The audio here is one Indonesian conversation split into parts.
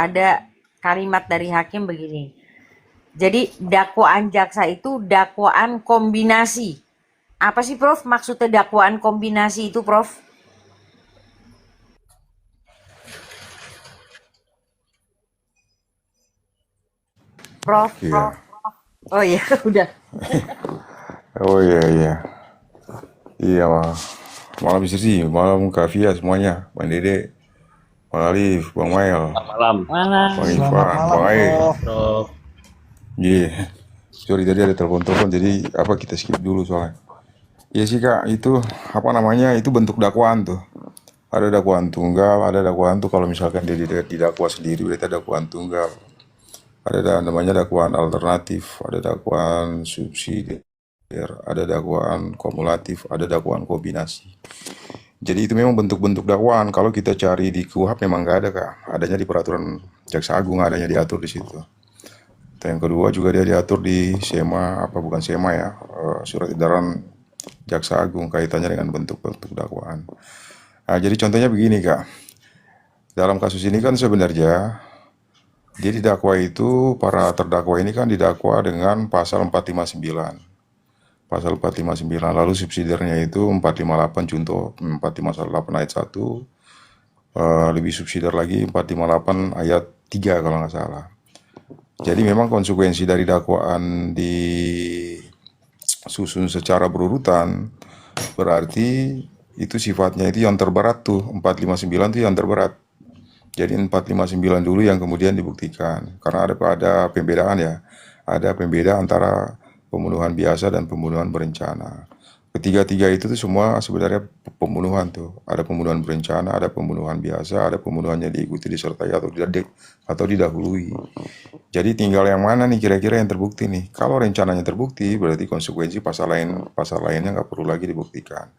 ada kalimat dari hakim begini. Jadi dakwaan jaksa itu dakwaan kombinasi. Apa sih Prof maksudnya dakwaan kombinasi itu Prof? Prof. Iya. Oh iya, udah. Oh iya iya. Iya malam sih, malam Kak Via semuanya, Bang Dede, Bang Alif, Bang Mael, Selamat malam, Bang Mana? Selamat Ivan, malam, Bang Ae. Prof. Prof. Iya. Sorry tadi ada telepon-telepon, jadi apa kita skip dulu soalnya. Iya sih Kak, itu apa namanya? Itu bentuk dakwaan tuh. Ada dakwaan tunggal, ada dakwaan tuh kalau misalkan dia didakwa sendiri berarti ada dakwaan tunggal. Ada namanya dakwaan alternatif, ada dakwaan subsidi, ada dakwaan kumulatif, ada dakwaan kombinasi. Jadi itu memang bentuk-bentuk dakwaan. Kalau kita cari di KUHP memang nggak ada Kak. Adanya di peraturan Jaksa Agung, adanya diatur di situ. Yang kedua juga dia diatur di SEMA, apa bukan SEMA ya, surat edaran Jaksa Agung kaitannya dengan bentuk-bentuk dakwaan. Nah, jadi contohnya begini Kak. Dalam kasus ini kan sebenarnya dia didakwa itu, para terdakwa ini kan didakwa dengan pasal 459. Pasal 459, lalu subsidiarnya itu 458 contoh 458 ayat 1, lebih subsidiar lagi 458 ayat 3 kalau nggak salah. Jadi memang konsekuensi dari dakwaan disusun secara berurutan berarti itu sifatnya itu yang terberat tuh, 459 itu yang terberat. Jadi 459 dulu yang kemudian dibuktikan. Karena ada pembedaan ya. Ada pembeda antara pembunuhan biasa dan pembunuhan berencana. Ketiga-tiga itu tuh semua sebenarnya pembunuhan tuh. Ada pembunuhan berencana, ada pembunuhan biasa, ada pembunuhan yang diikuti, disertai atau didahului. Jadi tinggal yang mana nih kira-kira yang terbukti nih. Kalau rencananya terbukti berarti konsekuensi pasal lainnya nggak perlu lagi dibuktikan.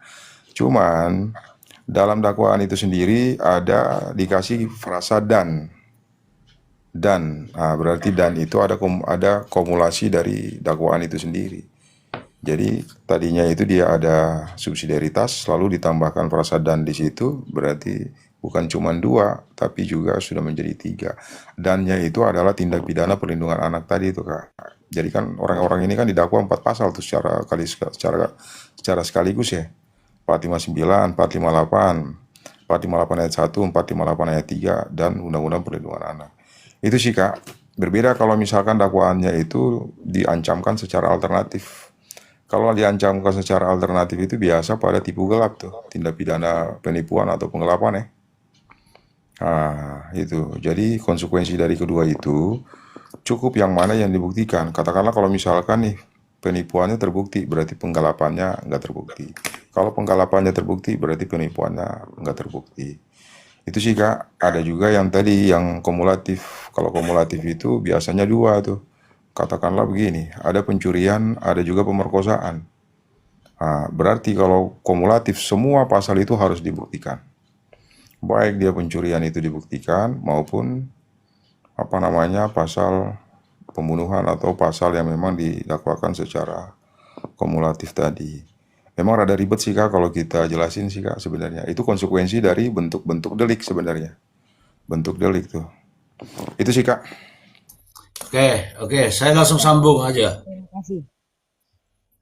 Cuman dalam dakwaan itu sendiri ada dikasih frasa dan, nah, berarti dan itu ada kumulasi dari dakwaan itu sendiri. Jadi tadinya itu dia ada subsidiaritas, lalu ditambahkan frasa dan di situ, berarti bukan cuma dua, tapi juga sudah menjadi tiga. Dannya itu adalah tindak pidana perlindungan anak tadi itu Kak. Jadi kan orang-orang ini kan didakwa 4 pasal tuh secara sekaligus ya. 459, 458, 458 ayat 1, 458 ayat 3, dan Undang-Undang Perlindungan Anak. Itu sih Kak. Berbeda kalau misalkan dakwaannya itu diancamkan secara alternatif. Kalau diancamkan secara alternatif itu biasa pada tipu gelap tuh, tindak pidana penipuan atau penggelapan ya. Nah, itu. Jadi konsekuensi dari kedua itu cukup yang mana yang dibuktikan. Katakanlah kalau misalkan nih penipuannya terbukti, berarti penggelapannya nggak terbukti. Kalau penggelapannya terbukti, berarti penipuannya nggak terbukti. Itu sih Kak, ada juga yang tadi yang kumulatif. Kalau kumulatif itu biasanya dua tuh. Katakanlah begini, ada pencurian, ada juga pemerkosaan. Nah, berarti kalau kumulatif semua pasal itu harus dibuktikan. Baik dia pencurian itu dibuktikan maupun apa namanya pasal pembunuhan atau pasal yang memang didakwakan secara kumulatif tadi. Memang rada ribet sih Kak kalau kita jelasin sih Kak sebenarnya. Itu konsekuensi dari bentuk-bentuk delik sebenarnya. Bentuk delik tuh. Itu sih Kak. Oke, saya langsung sambung aja. Terima kasih.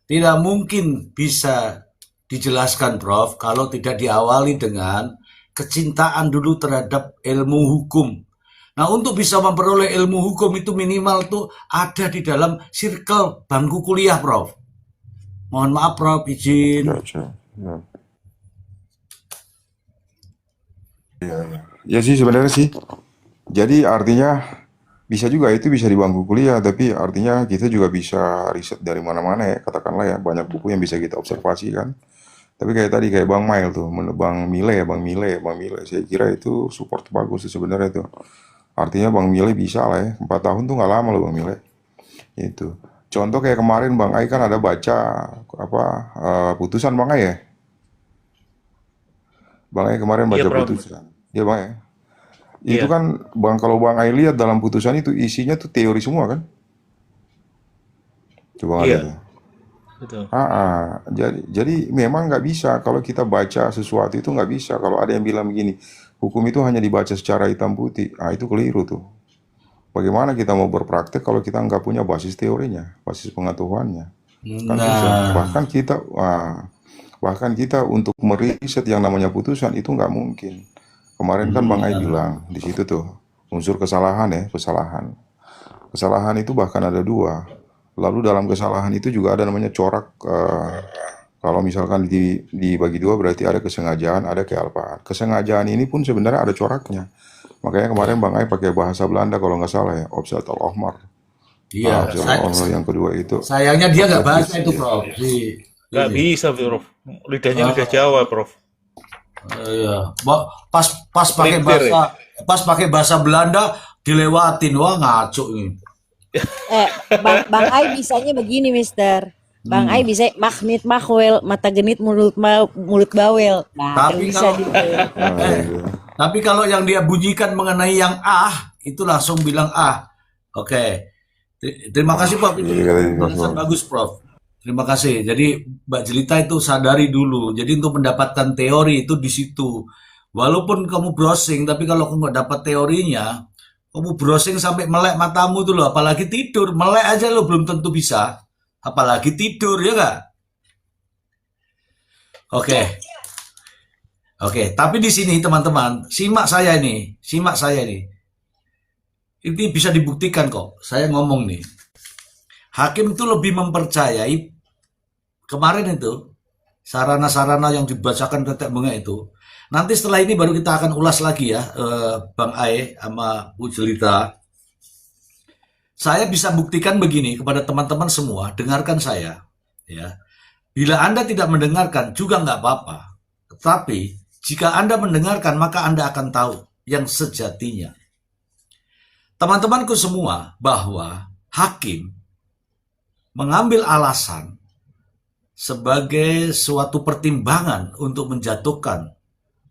Tidak mungkin bisa dijelaskan, Prof, kalau tidak diawali dengan kecintaan dulu terhadap ilmu hukum. Nah, untuk bisa memperoleh ilmu hukum itu minimal tuh ada di dalam circle bangku kuliah, Prof. Mohon maaf, Prof, izin. Ya, ya. Ya sih sebenarnya sih. Jadi artinya bisa juga itu bisa di bangku kuliah, tapi artinya kita juga bisa riset dari mana-mana ya, katakanlah ya, banyak buku yang bisa kita observasi kan. Tapi kayak tadi kayak Bang Mail tuh, Bang Mile, saya kira itu support bagus sih sebenarnya tuh. Artinya Bang Mile bisa lah ya, 4 tahun tuh nggak lama loh Bang Mile. Itu. Contoh kayak kemarin Bang Ai kan ada baca apa putusan Bang Ai ya. Bang Ai kemarin Iya, baca Prof. putusan. Ya Bang ya. Itu Iya, kan Bang kalau Bang Ai lihat dalam putusan itu isinya tuh teori semua kan? Coba nggak lihat iya, ya. betul. Jadi memang nggak bisa kalau kita baca sesuatu itu nggak bisa kalau ada yang bilang begini, hukum itu hanya dibaca secara hitam putih. Ah, itu keliru tuh. Bagaimana kita mau berpraktek kalau kita nggak punya basis teorinya, basis pengetahuannya? Kan susah. Nah, Bahkan kita untuk meriset yang namanya putusan itu nggak mungkin. Kemarin kan Bang Ai nah, bilang di situ tuh unsur kesalahan ya, kesalahan. Kesalahan itu bahkan ada dua. Lalu dalam kesalahan itu juga ada namanya corak. Kalau misalkan dibagi dua berarti ada kesengajaan, ada kealpaan. Kesengajaan ini pun sebenarnya ada coraknya. Makanya kemarin Bang Ai pakai bahasa Belanda kalau nggak salah ya, opzet al ohmar. iya. Opzet al ohmar yang kedua itu Sayangnya dia nggak objektif. baca itu, Prof. Nggak Ini. bisa, Prof. Lidahnya lidah Ah, Jawa, Prof. iya. Pas pas pakai Melintir ya? bahasa Belanda dilewatin, wah ngaco ini. Bang Ai bisanya begini, Mister. Bang Ai bisa magnet mahwel, mata genit mulut bawel. Nah, kan Tapi bisa kalau dia. Nah, eh, itu. tapi kalau yang dia bunyikan mengenai yang itu langsung bilang Oke. Terima kasih, Prof. Itu Iya, penjelasan bagus, Prof. Terima kasih. Jadi Mbak Jelita itu sadari dulu. Jadi untuk mendapatkan teori itu di situ. Walaupun kamu browsing, tapi kalau kamu nggak dapat teorinya, kamu browsing sampai melek matamu tuh loh. Apalagi tidur, melek aja lo belum tentu bisa. Apalagi tidur, ya nggak? Oke, oke. Tapi di sini teman-teman, simak saya nih. Ini bisa dibuktikan kok. Saya ngomong nih. Hakim itu lebih mempercayai kemarin itu sarana-sarana yang dibacakan tetek bengek itu. Nanti setelah ini baru kita akan ulas lagi ya, Bang Ae sama Bu Jelita. Saya bisa buktikan begini kepada teman-teman semua, dengarkan saya. Ya, bila Anda tidak mendengarkan juga nggak apa-apa. Tetapi jika Anda mendengarkan maka Anda akan tahu yang sejatinya. Teman-temanku semua bahwa hakim mengambil alasan sebagai suatu pertimbangan untuk menjatuhkan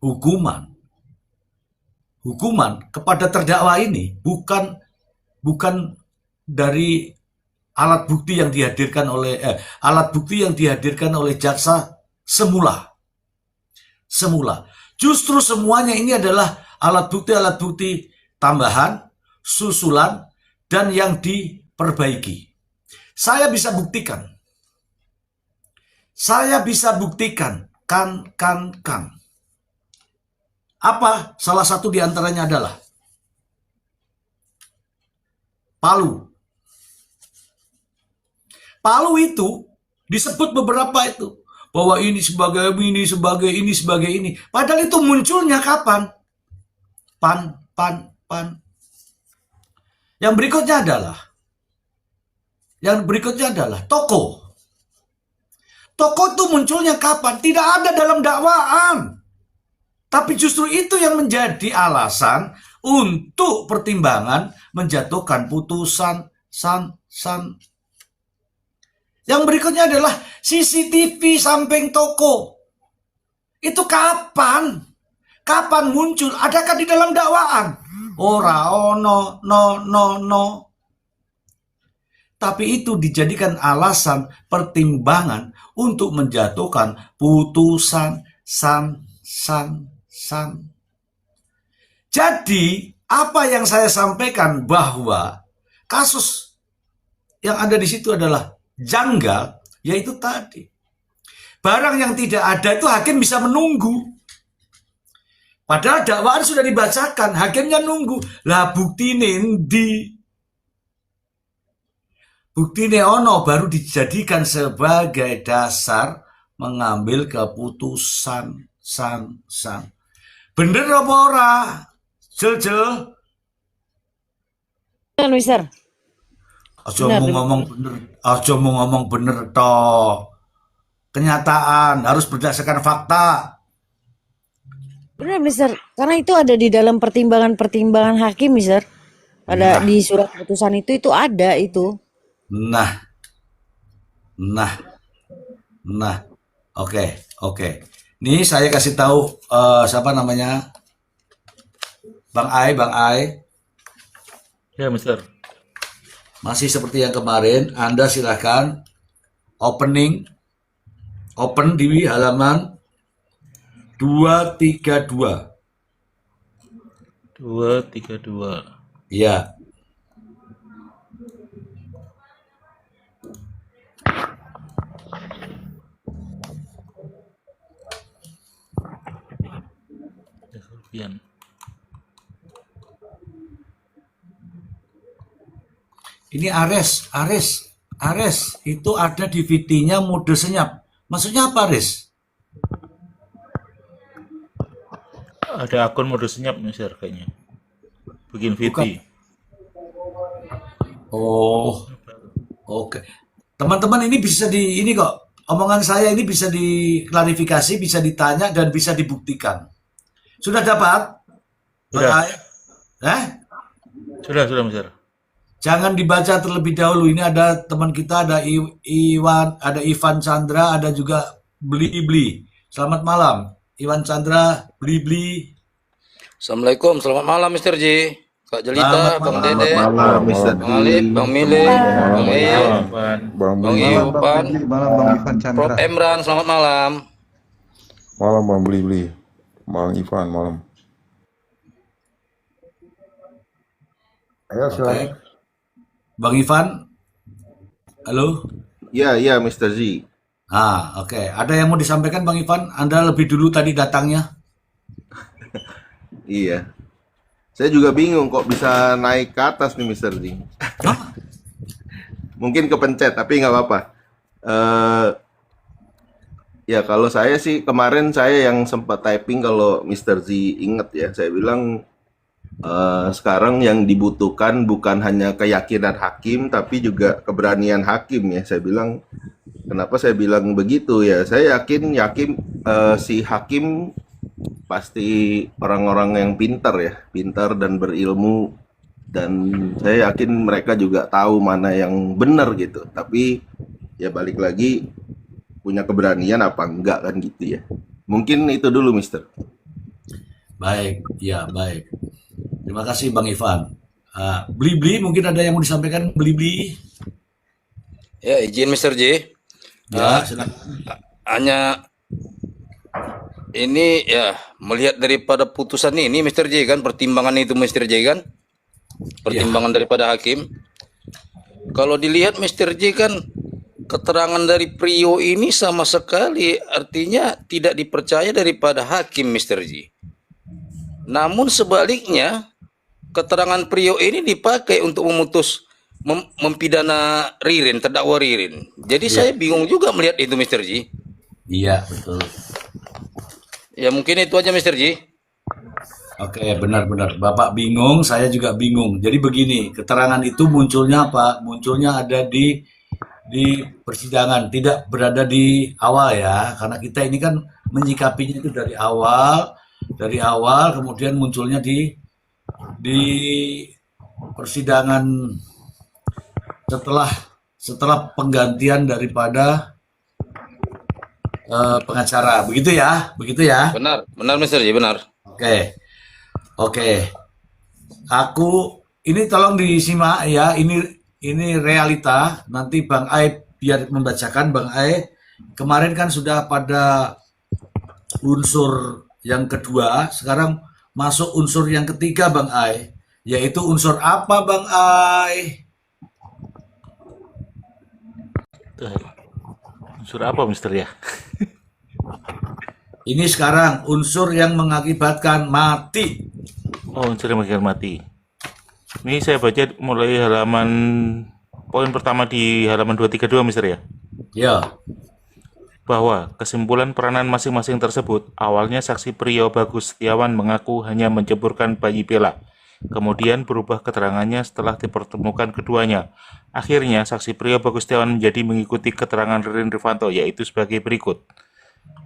hukuman kepada terdakwa ini bukan dari alat bukti yang dihadirkan oleh jaksa semula. Justru semuanya ini adalah alat bukti tambahan, susulan, dan yang diperbaiki. Saya bisa buktikan, kan. Apa? Salah satu di antaranya adalah Palu. Palu itu disebut beberapa itu bahwa ini sebagai ini. Padahal itu munculnya kapan? Pan. Yang berikutnya adalah toko. Toko itu munculnya kapan? Tidak ada dalam dakwaan. Tapi justru itu yang menjadi alasan untuk pertimbangan menjatuhkan putusan Yang berikutnya adalah CCTV samping toko. Itu kapan? Kapan muncul? Adakah di dalam dakwaan? No. Tapi itu dijadikan alasan pertimbangan untuk menjatuhkan putusan san. Jadi, apa yang saya sampaikan bahwa kasus yang ada di situ adalah janggal, yaitu tadi. Barang yang tidak ada itu hakim bisa menunggu. Padahal dakwaan sudah dibacakan, hakimnya nunggu. Lah bukti ono baru dijadikan sebagai dasar mengambil keputusan san. Bener apa ora? Jel. Mister. Aja mau ngomong bener toh. Kenyataan harus berdasarkan fakta. Benar, Mister. Karena itu ada di dalam pertimbangan hakim, Mister. Ada di surat putusan itu ada itu. Nah. Oke. Nih saya kasih tahu siapa namanya? Bang Ai. Ya, Mister. Masih seperti yang kemarin, Anda silakan open di halaman 232. 232. Iya. Ya, Sofian. Ini Ares itu ada di VT-nya mode senyap. Maksudnya apa, Ares? Ada akun mode senyap, Mister, kayaknya. Bikin VT. Bukan. Oh, oke. Teman-teman ini bisa ini kok. Omongan saya ini bisa diklarifikasi, bisa ditanya dan bisa dibuktikan. Sudah dapat? Sudah. Eh? Sudah, Mister. Jangan dibaca terlebih dahulu. Ini ada teman kita, ada Iwan, ada Ivan Chandra, ada juga Bli. Selamat malam, Iwan Chandra, Bli. Assalamualaikum, selamat malam Mr. J, Kak Jelita, Selamat Bang malam. Dede, Malam, Mr. Bang Alif, Bang Mile, Bang Eyal, Apaan? Bang Bang Beli, Malam, Bang Iupan, Febri. Malam, Bang Ivan Prof. Chandra. Emran, selamat malam. malam Bang Beli, Bang Ivan, malam. Ayo, Oke. silakan. Bang Ivan, halo. Ya, Mr. Z. Oke. Ada yang mau disampaikan Bang Ivan? Anda lebih dulu tadi datangnya. Iya. Saya juga bingung kok bisa naik ke atas nih, Mr. Z. Hah? Mungkin kepencet, tapi nggak apa-apa. Eh, Ya, kalau saya sih kemarin saya yang sempat typing kalau Mr. Z inget ya, saya bilang sekarang yang dibutuhkan bukan hanya keyakinan hakim, tapi juga keberanian hakim ya. Saya bilang, kenapa saya bilang begitu ya? Saya yakin si hakim pasti orang-orang yang pintar dan berilmu, dan saya yakin mereka juga tahu mana yang benar gitu. Tapi ya balik lagi, punya keberanian apa enggak kan gitu ya. Mungkin itu dulu, Mister. Baik, ya baik. Terima kasih Bang Ivan. Bli, mungkin ada yang mau disampaikan Bli? Ya, izin Mr. J, Ya, silakan. hanya ini ya, melihat daripada putusan ini Mr. J kan, pertimbangan itu Mr. J kan, pertimbangan daripada hakim. Kalau dilihat Mr. J kan, keterangan dari Prio ini sama sekali artinya tidak dipercaya daripada hakim Mr. J. Namun sebaliknya, keterangan Prio ini dipakai untuk mempidana Ririn, terdakwa Ririn. Jadi saya bingung juga melihat itu Mr. J. Iya, betul. Ya mungkin itu aja Mr. J. Oke, benar-benar. Bapak bingung, saya juga bingung. Jadi begini, keterangan itu munculnya apa? Munculnya ada di persidangan, tidak berada di awal ya. Karena kita ini kan menyikapinya itu dari awal kemudian munculnya di persidangan setelah penggantian daripada pengacara. Begitu ya? Benar Mr. J, benar. Oke. Ini tolong disimak ya. Ini realita. Nanti Bang Ai biar membacakan. Bang Ai kemarin kan sudah pada unsur yang kedua, sekarang masuk unsur yang ketiga Bang Ai. Yaitu unsur apa Bang Ai? Unsur apa, Mister ya? Ini sekarang unsur yang mengakibatkan mati. Oh, unsur yang mengakibatkan mati. Ini saya baca mulai halaman poin pertama di halaman 232, Mister ya. Ya. Bahwa kesimpulan peranan masing-masing tersebut, awalnya saksi Prio Bagus Setiawan mengaku hanya menceburkan bayi Bella. Kemudian berubah keterangannya setelah dipertemukan keduanya. Akhirnya saksi Prio Bagus Setiawan menjadi mengikuti keterangan Ririn Rifanto, yaitu sebagai berikut.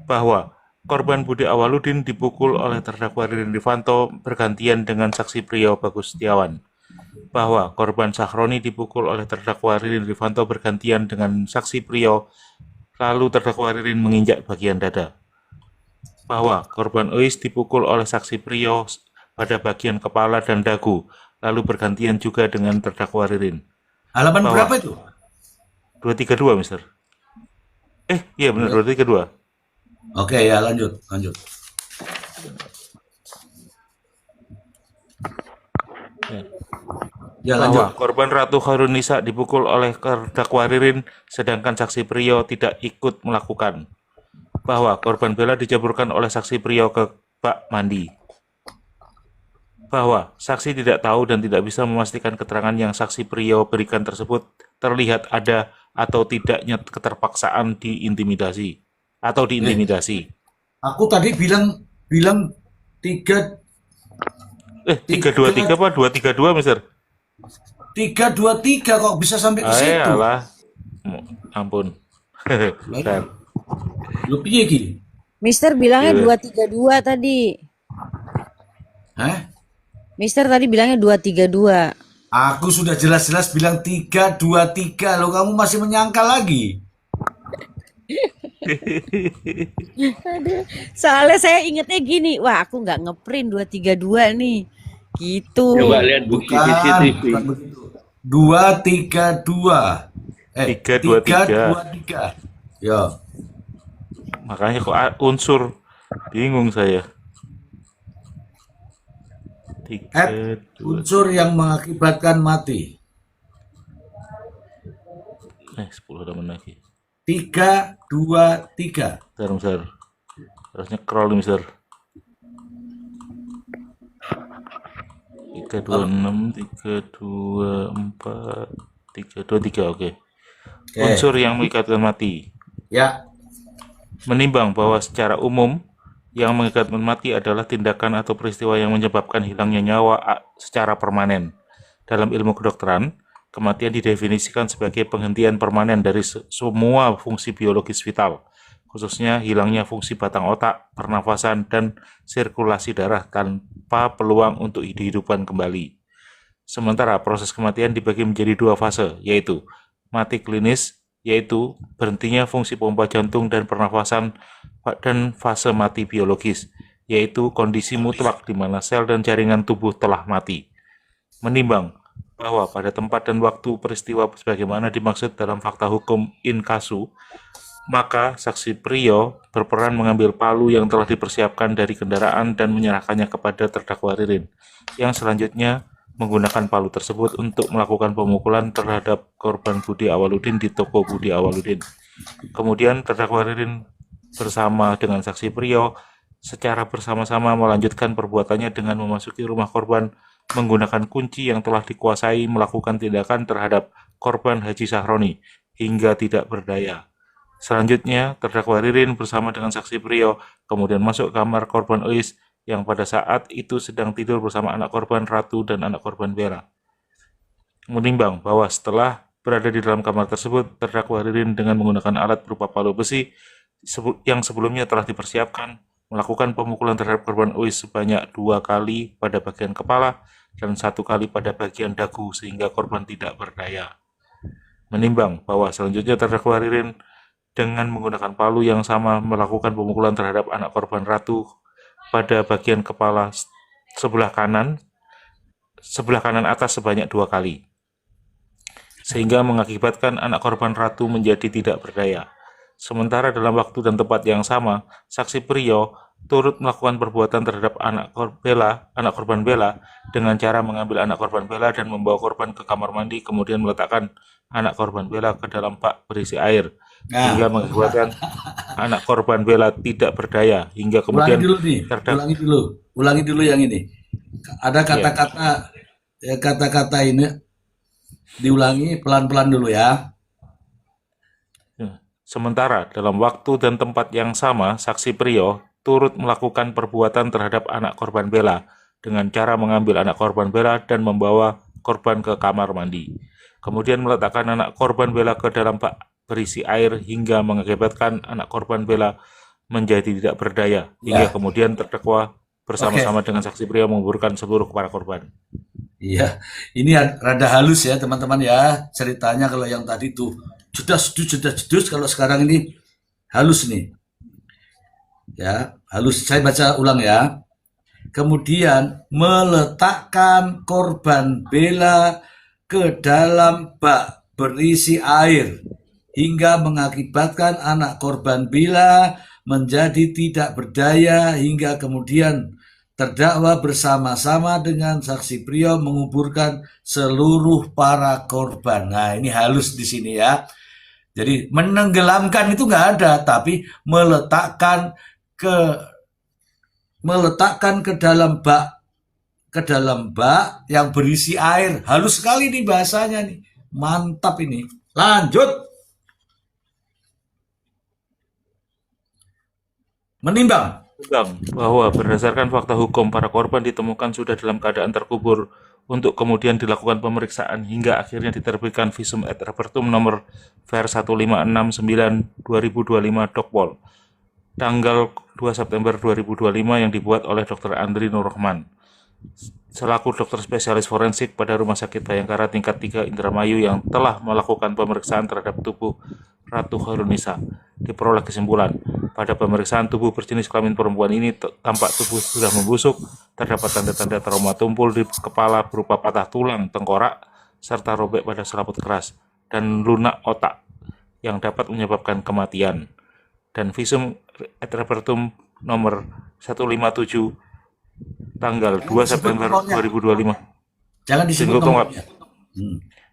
Bahwa korban Budi Awaludin dipukul oleh terdakwa Ririn Rifanto bergantian dengan saksi Prio Bagus Setiawan. Bahwa korban Sahroni dipukul oleh terdakwa Ririn Rifanto bergantian dengan saksi Prio, lalu terdakwa Ririn menginjak bagian dada. Bahwa korban Ois dipukul oleh saksi Prio pada bagian kepala dan dagu, lalu bergantian juga dengan terdakwa Ririn. Halaman Bahwa berapa itu? 232, Mister. Iya benar, 232. Oke ya, lanjut. Ya bahwa lanjut. korban Ratu Khairunisa dipukul oleh terdakwa Ririn sedangkan saksi Priyo tidak ikut melakukan. Bahwa korban Bella diceburkan oleh saksi Priyo ke bak mandi. Bahwa saksi tidak tahu dan tidak bisa memastikan keterangan yang saksi Priyo berikan tersebut terlihat ada atau tidaknya keterpaksaan diintimidasi atau Eh, diintimidasi. aku tadi bilang bilang tiga 323 tiga apa 232, Mister? 323 kok bisa sampai ke situ? Alah, ampun. Lah, Bentar. lu piye ki? Mister bilangnya Iya. 232 tadi. Hah? Mister tadi bilangnya 232. Aku sudah jelas-jelas bilang 323 lo, kamu masih menyangkal lagi. Aduh, soalnya saya ingetnya gini, wah aku nggak ngeprint 232 nih. Gitu. Coba lihat bukti Bukan, CCTV. bukan begitu. 232. 323. 323. Yo, Makanya kok unsur bingung saya. F 3, 2, unsur yang mengakibatkan mati. 10 teman lagi. 323. Bentar. Harusnya scroll nih, Mister. 326, 324, 323, oke. Unsur yang mengikat mati. Ya, Menimbang bahwa secara umum yang mengakibatkan mati adalah tindakan atau peristiwa yang menyebabkan hilangnya nyawa secara permanen. Dalam ilmu kedokteran, kematian didefinisikan sebagai penghentian permanen dari semua fungsi biologis vital, khususnya hilangnya fungsi batang otak, pernafasan, dan sirkulasi darah tanpa peluang untuk dihidupan kembali. Sementara proses kematian dibagi menjadi 2 fase, yaitu mati klinis, yaitu berhentinya fungsi pompa jantung dan pernafasan, dan fase mati biologis, yaitu kondisi mutlak di mana sel dan jaringan tubuh telah mati. Menimbang bahwa pada tempat dan waktu peristiwa sebagaimana dimaksud dalam fakta hukum in casu, maka saksi Priyo berperan mengambil palu yang telah dipersiapkan dari kendaraan dan menyerahkannya kepada terdakwa Ririn, yang selanjutnya menggunakan palu tersebut untuk melakukan pemukulan terhadap korban Budi Awaludin di toko Budi Awaludin. Kemudian terdakwa Ririn bersama dengan saksi Priyo secara bersama-sama melanjutkan perbuatannya dengan memasuki rumah korban menggunakan kunci yang telah dikuasai, melakukan tindakan terhadap korban Haji Sahroni hingga tidak berdaya. Selanjutnya, terdakwa Ririn bersama dengan saksi Priyo kemudian masuk kamar korban Ois yang pada saat itu sedang tidur bersama anak korban Ratu dan anak korban Bella. Menimbang bahwa setelah berada di dalam kamar tersebut, terdakwa Ririn dengan menggunakan alat berupa palu besi yang sebelumnya telah dipersiapkan, melakukan pemukulan terhadap korban Ois sebanyak 2 kali pada bagian kepala dan 1 kali pada bagian dagu sehingga korban tidak berdaya. Menimbang bahwa selanjutnya terdakwa Ririn dengan menggunakan palu yang sama melakukan pemukulan terhadap anak korban Ratu pada bagian kepala sebelah kanan atas sebanyak 2 kali, sehingga mengakibatkan anak korban Ratu menjadi tidak berdaya. Sementara dalam waktu dan tempat yang sama, saksi Priyo turut melakukan perbuatan terhadap anak korban Bella dengan cara mengambil anak korban Bella dan membawa korban ke kamar mandi, kemudian meletakkan anak korban Bella ke dalam bak berisi air, hingga mengakibatkan anak korban Bella tidak berdaya, hingga kemudian ulangi dulu yang ini. Ada kata-kata ini diulangi pelan-pelan dulu ya. Sementara dalam waktu dan tempat yang sama, saksi Priyo turut melakukan perbuatan terhadap anak korban Bella dengan cara mengambil anak korban Bella dan membawa korban ke kamar mandi. Kemudian meletakkan anak korban Bella ke dalam bak berisi air hingga mengakibatkan anak korban Bella menjadi tidak berdaya. Hingga kemudian terdakwa bersama-sama dengan saksi Priyo menguburkan seluruh para korban. Iya, ini rada halus ya teman-teman ya ceritanya. Kalau yang tadi tuh jedus, kalau sekarang ini halus nih. Ya, halus. Saya baca ulang ya. Kemudian meletakkan korban Bella ke dalam bak berisi air hingga mengakibatkan anak korban Bella menjadi tidak berdaya hingga kemudian terdakwa bersama-sama dengan saksi Priyo menguburkan seluruh para korban. Nah, ini halus di sini ya. Jadi menenggelamkan itu nggak ada, tapi meletakkan ke dalam bak yang berisi air. Halus sekali nih bahasanya nih. Mantap ini. Lanjut. Menimbang. Bahwa berdasarkan fakta hukum, para korban ditemukan sudah dalam keadaan terkubur untuk kemudian dilakukan pemeriksaan hingga akhirnya diterbitkan visum et repertum nomor VER 1569/2025 Dokpol tanggal 2 September 2025 yang dibuat oleh Dr. Andri Nurrohman selaku dokter spesialis forensik pada Rumah Sakit Bayangkara tingkat 3 Indramayu yang telah melakukan pemeriksaan terhadap tubuh Ratu Khairunisa. Diperoleh kesimpulan, pada pemeriksaan tubuh berjenis kelamin perempuan ini tampak tubuh sudah membusuk, terdapat tanda-tanda trauma tumpul di kepala berupa patah tulang tengkorak, serta robek pada selaput keras, dan lunak otak yang dapat menyebabkan kematian. Dan visum et repertum nomor 157 tanggal 2 September 2025 Jangan disebut nomornya.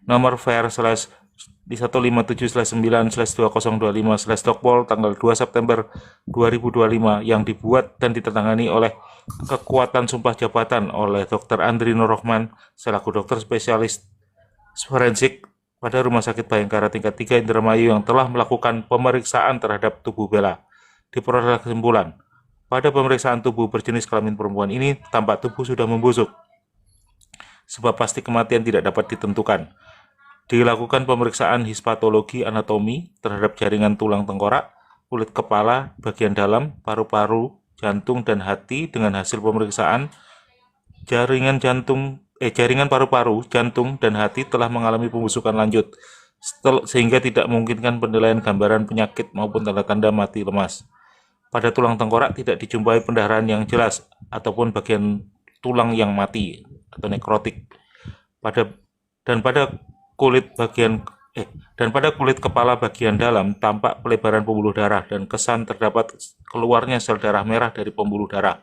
nomor VER di 157/9/2025/Dokpol tanggal 2 September 2025 yang dibuat dan ditandatangani oleh kekuatan sumpah jabatan oleh Dr. Andri Nurrohman selaku dokter spesialis forensik pada Rumah Sakit Bayangkara tingkat 3 Indramayu yang telah melakukan pemeriksaan terhadap tubuh Bella. Diperoleh kesimpulan, pada pemeriksaan tubuh berjenis kelamin perempuan ini tampak tubuh sudah membusuk, sebab pasti kematian tidak dapat ditentukan. Dilakukan pemeriksaan histopatologi anatomi terhadap jaringan tulang tengkorak, kulit kepala, bagian dalam, paru-paru, jantung, dan hati dengan hasil pemeriksaan jaringan paru-paru, jantung, dan hati telah mengalami pembusukan lanjut sehingga tidak memungkinkan penilaian gambaran penyakit maupun tanda-tanda mati lemas. Pada tulang tengkorak tidak dijumpai pendarahan yang jelas ataupun bagian tulang yang mati atau nekrotik. Pada kulit kepala bagian dalam tampak pelebaran pembuluh darah dan kesan terdapat keluarnya sel darah merah dari pembuluh darah,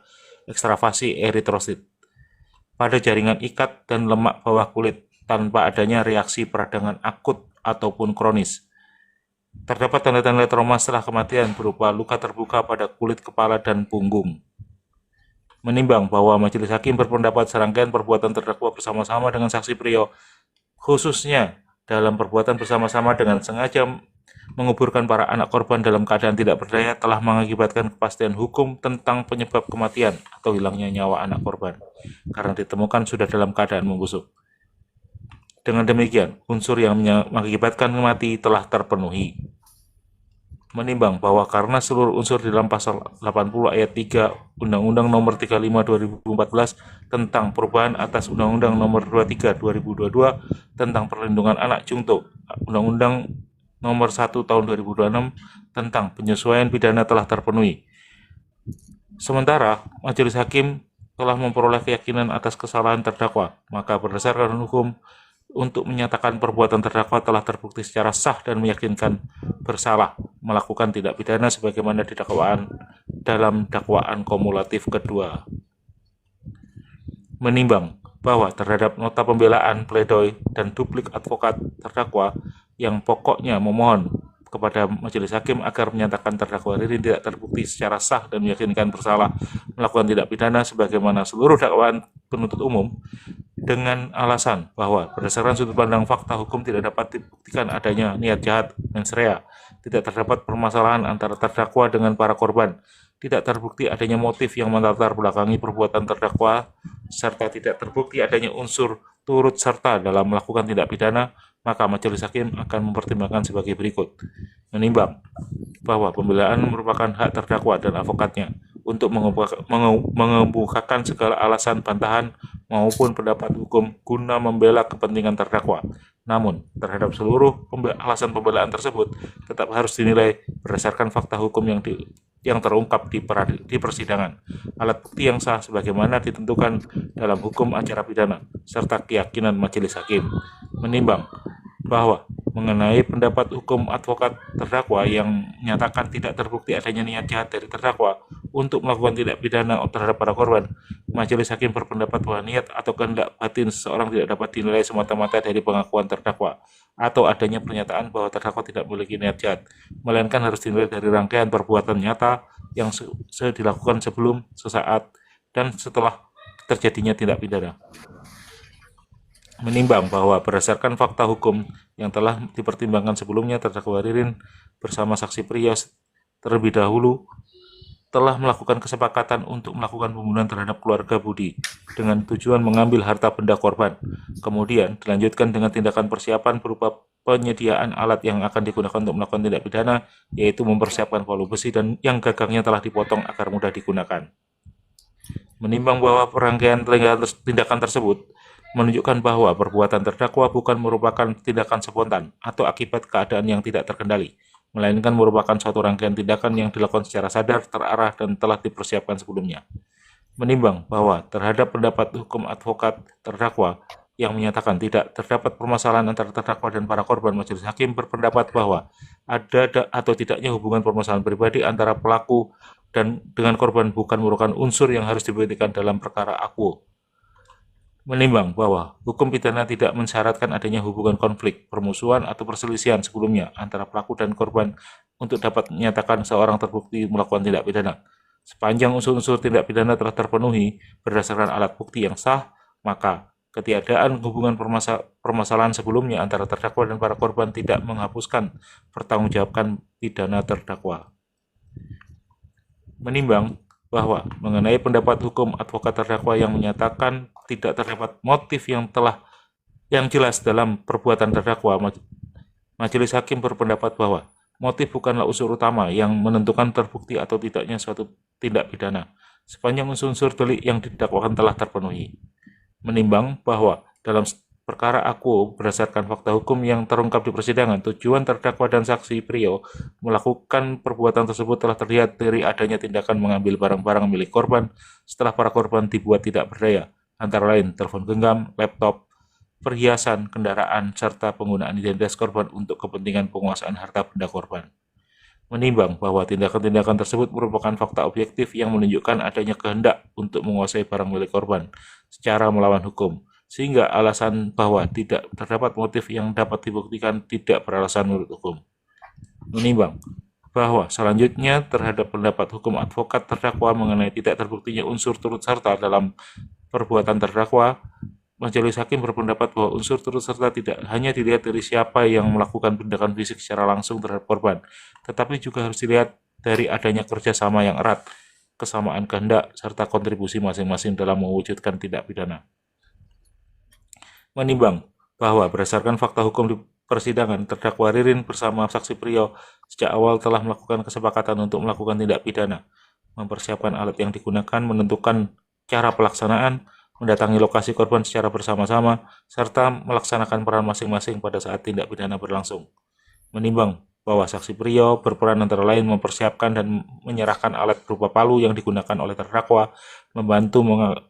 ekstravasi eritrosit. Pada jaringan ikat dan lemak bawah kulit tanpa adanya reaksi peradangan akut ataupun kronis. Terdapat tanda-tanda trauma setelah kematian berupa luka terbuka pada kulit kepala dan punggung. Menimbang bahwa majelis hakim berpendapat serangkaian perbuatan terdakwa bersama-sama dengan saksi Priyo, khususnya dalam perbuatan bersama-sama dengan sengaja menguburkan para anak korban dalam keadaan tidak berdaya telah mengakibatkan kepastian hukum tentang penyebab kematian atau hilangnya nyawa anak korban karena ditemukan sudah dalam keadaan membusuk. Dengan demikian, unsur yang mengakibatkan mati telah terpenuhi. Menimbang bahwa karena seluruh unsur di dalam pasal 80 ayat 3 Undang-Undang Nomor 35 2014 tentang perubahan atas Undang-Undang Nomor 23 2022 tentang perlindungan anak jungto, Undang-Undang Nomor 1 Tahun 2026 tentang penyesuaian pidana telah terpenuhi. Sementara majelis hakim telah memperoleh keyakinan atas kesalahan terdakwa, maka berdasarkan hukum untuk menyatakan perbuatan terdakwa telah terbukti secara sah dan meyakinkan bersalah melakukan tindak pidana sebagaimana didakwaan dalam dakwaan kumulatif kedua. Menimbang bahwa terhadap nota pembelaan, pledoi, dan duplik advokat terdakwa yang pokoknya memohon kepada majelis hakim agar menyatakan terdakwa Ririn tidak terbukti secara sah dan meyakinkan bersalah melakukan tindak pidana sebagaimana seluruh dakwaan penuntut umum, dengan alasan bahwa berdasarkan sudut pandang fakta hukum tidak dapat dibuktikan adanya niat jahat mens rea, tidak terdapat permasalahan antara terdakwa dengan para korban, tidak terbukti adanya motif yang melatar belakangi perbuatan terdakwa, serta tidak terbukti adanya unsur turut serta dalam melakukan tindak pidana, maka majelis hakim akan mempertimbangkan sebagai berikut. Menimbang bahwa pembelaan merupakan hak terdakwa dan advokatnya untuk mengemukakan segala alasan bantahan maupun pendapat hukum guna membela kepentingan terdakwa. Namun, terhadap seluruh alasan pembelaan tersebut tetap harus dinilai berdasarkan fakta hukum yang terungkap di persidangan, alat bukti yang sah sebagaimana ditentukan dalam hukum acara pidana, serta keyakinan majelis hakim. Menimbang bahwa mengenai pendapat hukum advokat terdakwa yang menyatakan tidak terbukti adanya niat jahat dari terdakwa, untuk melakukan tindak pidana terhadap para korban, majelis hakim berpendapat bahwa niat atau kehendak batin seseorang tidak dapat dinilai semata-mata dari pengakuan terdakwa atau adanya pernyataan bahwa terdakwa tidak memiliki niat jahat, melainkan harus dinilai dari rangkaian perbuatan nyata yang dilakukan sebelum, sesaat, dan setelah terjadinya tindak pidana. Menimbang bahwa berdasarkan fakta hukum yang telah dipertimbangkan sebelumnya, terdakwa Ririn bersama saksi Prios terlebih dahulu telah melakukan kesepakatan untuk melakukan pembunuhan terhadap keluarga Budi dengan tujuan mengambil harta benda korban. Kemudian dilanjutkan dengan tindakan persiapan berupa penyediaan alat yang akan digunakan untuk melakukan tindak pidana, yaitu mempersiapkan palu besi dan yang gagangnya telah dipotong agar mudah digunakan. Menimbang bahwa perangkaian tindakan tersebut menunjukkan bahwa perbuatan terdakwa bukan merupakan tindakan spontan atau akibat keadaan yang tidak terkendali, melainkan merupakan suatu rangkaian tindakan yang dilakukan secara sadar, terarah, dan telah dipersiapkan sebelumnya. Menimbang bahwa terhadap pendapat hukum advokat terdakwa yang menyatakan tidak terdapat permasalahan antara terdakwa dan para korban, majelis hakim berpendapat bahwa ada atau tidaknya hubungan permasalahan pribadi antara pelaku dan dengan korban bukan merupakan unsur yang harus dibuktikan dalam perkara akuo. Menimbang bahwa hukum pidana tidak mensyaratkan adanya hubungan konflik, permusuhan, atau perselisihan sebelumnya antara pelaku dan korban untuk dapat menyatakan seorang terbukti melakukan tindak pidana. Sepanjang unsur-unsur tindak pidana telah terpenuhi berdasarkan alat bukti yang sah, maka ketiadaan hubungan permasalahan sebelumnya antara terdakwa dan para korban tidak menghapuskan pertanggungjawabkan pidana terdakwa. Menimbang bahwa mengenai pendapat hukum advokat terdakwa yang menyatakan tidak terdapat motif yang jelas dalam perbuatan terdakwa, majelis hakim berpendapat bahwa motif bukanlah unsur utama yang menentukan terbukti atau tidaknya suatu tindak pidana, sepanjang unsur-unsur delik yang didakwakan telah terpenuhi. Menimbang bahwa dalam perkara akuo berdasarkan fakta hukum yang terungkap di persidangan, tujuan terdakwa dan saksi Prio melakukan perbuatan tersebut telah terlihat dari adanya tindakan mengambil barang-barang milik korban setelah para korban dibuat tidak berdaya, antara lain telepon genggam, laptop, perhiasan, kendaraan, serta penggunaan identitas korban untuk kepentingan penguasaan harta benda korban. Menimbang bahwa tindakan-tindakan tersebut merupakan fakta objektif yang menunjukkan adanya kehendak untuk menguasai barang milik korban secara melawan hukum, sehingga alasan bahwa tidak terdapat motif yang dapat dibuktikan tidak beralasan menurut hukum. Menimbang bahwa selanjutnya terhadap pendapat hukum advokat terdakwa mengenai tidak terbuktinya unsur turut serta dalam perbuatan terdakwa, majelis hakim berpendapat bahwa unsur turut serta tidak hanya dilihat dari siapa yang melakukan tindakan fisik secara langsung terhadap korban, tetapi juga harus dilihat dari adanya kerjasama yang erat, kesamaan kehendak, serta kontribusi masing-masing dalam mewujudkan tindak pidana. Menimbang bahwa berdasarkan fakta hukum di persidangan, terdakwa Ririn bersama saksi Prio sejak awal telah melakukan kesepakatan untuk melakukan tindak pidana, mempersiapkan alat yang digunakan, menentukan cara pelaksanaan, mendatangi lokasi korban secara bersama-sama, serta melaksanakan peran masing-masing pada saat tindak pidana berlangsung. Menimbang bahwa saksi Prio berperan antara lain mempersiapkan dan menyerahkan alat berupa palu yang digunakan oleh terdakwa, membantu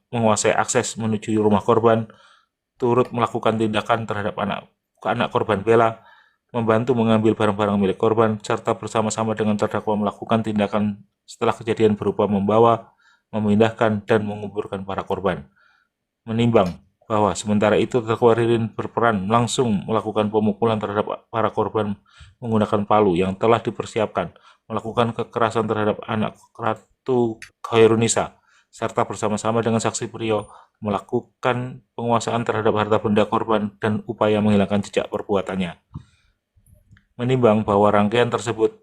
menguasai akses menuju rumah korban, turut melakukan tindakan terhadap anak korban Bella, membantu mengambil barang-barang milik korban, serta bersama-sama dengan terdakwa melakukan tindakan setelah kejadian berupa membawa, memindahkan, dan menguburkan para korban. Menimbang bahwa sementara itu terdakwa Ririn berperan langsung melakukan pemukulan terhadap para korban menggunakan palu yang telah dipersiapkan, melakukan kekerasan terhadap anak Ratu Khairunisa, serta bersama-sama dengan saksi Prio melakukan penguasaan terhadap harta benda korban dan upaya menghilangkan jejak perbuatannya. Menimbang bahwa rangkaian tersebut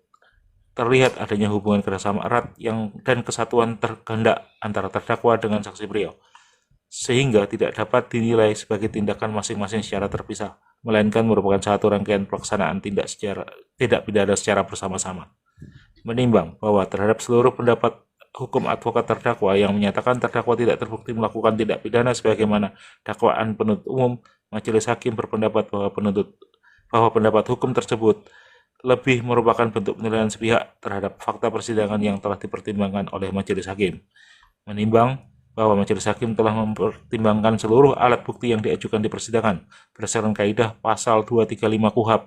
terlihat adanya hubungan kerjasama erat dan kesatuan kehendak antara terdakwa dengan saksi Prio, sehingga tidak dapat dinilai sebagai tindakan masing-masing secara terpisah, melainkan merupakan satu rangkaian pelaksanaan tindak pidana secara bersama-sama. Menimbang bahwa terhadap seluruh pendapat hukum advokat terdakwa yang menyatakan terdakwa tidak terbukti melakukan tindak pidana sebagaimana dakwaan penuntut umum, majelis hakim berpendapat bahwa pendapat hukum tersebut lebih merupakan bentuk penilaian sepihak terhadap fakta persidangan yang telah dipertimbangkan oleh majelis hakim. Menimbang bahwa majelis hakim telah mempertimbangkan seluruh alat bukti yang diajukan di persidangan berdasarkan kaidah pasal 235 KUHP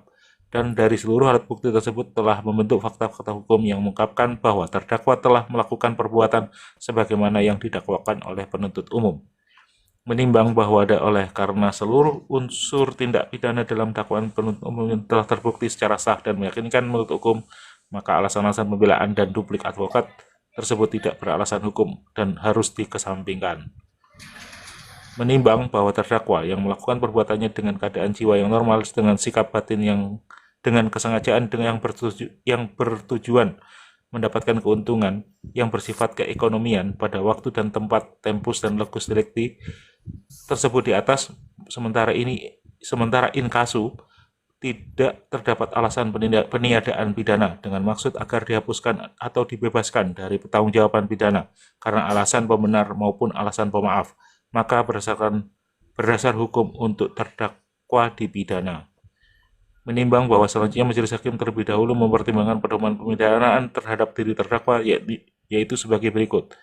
dan dari seluruh alat bukti tersebut telah membentuk fakta-fakta hukum yang mengungkapkan bahwa terdakwa telah melakukan perbuatan sebagaimana yang didakwakan oleh penuntut umum. Menimbang bahwa karena seluruh unsur tindak pidana dalam dakwaan penuntut umum telah terbukti secara sah dan meyakinkan menurut hukum, maka alasan-alasan pembelaan dan duplik advokat tersebut tidak beralasan hukum dan harus dikesampingkan. Menimbang bahwa terdakwa yang melakukan perbuatannya dengan keadaan jiwa yang normal, dengan sikap batin yang dengan kesengajaan yang bertujuan mendapatkan keuntungan yang bersifat keekonomian pada waktu dan tempat tempus dan locus delicti tersebut di atas, sementara in casu tidak terdapat alasan peniadaan pidana dengan maksud agar dihapuskan atau dibebaskan dari pertanggungjawaban pidana karena alasan pembenar maupun alasan pemaaf, maka berdasar hukum untuk terdakwa dipidana. Menimbang bahwa selanjutnya majelis hakim terlebih dahulu mempertimbangkan pedoman pemidanaan terhadap diri terdakwa, yaitu sebagai berikut: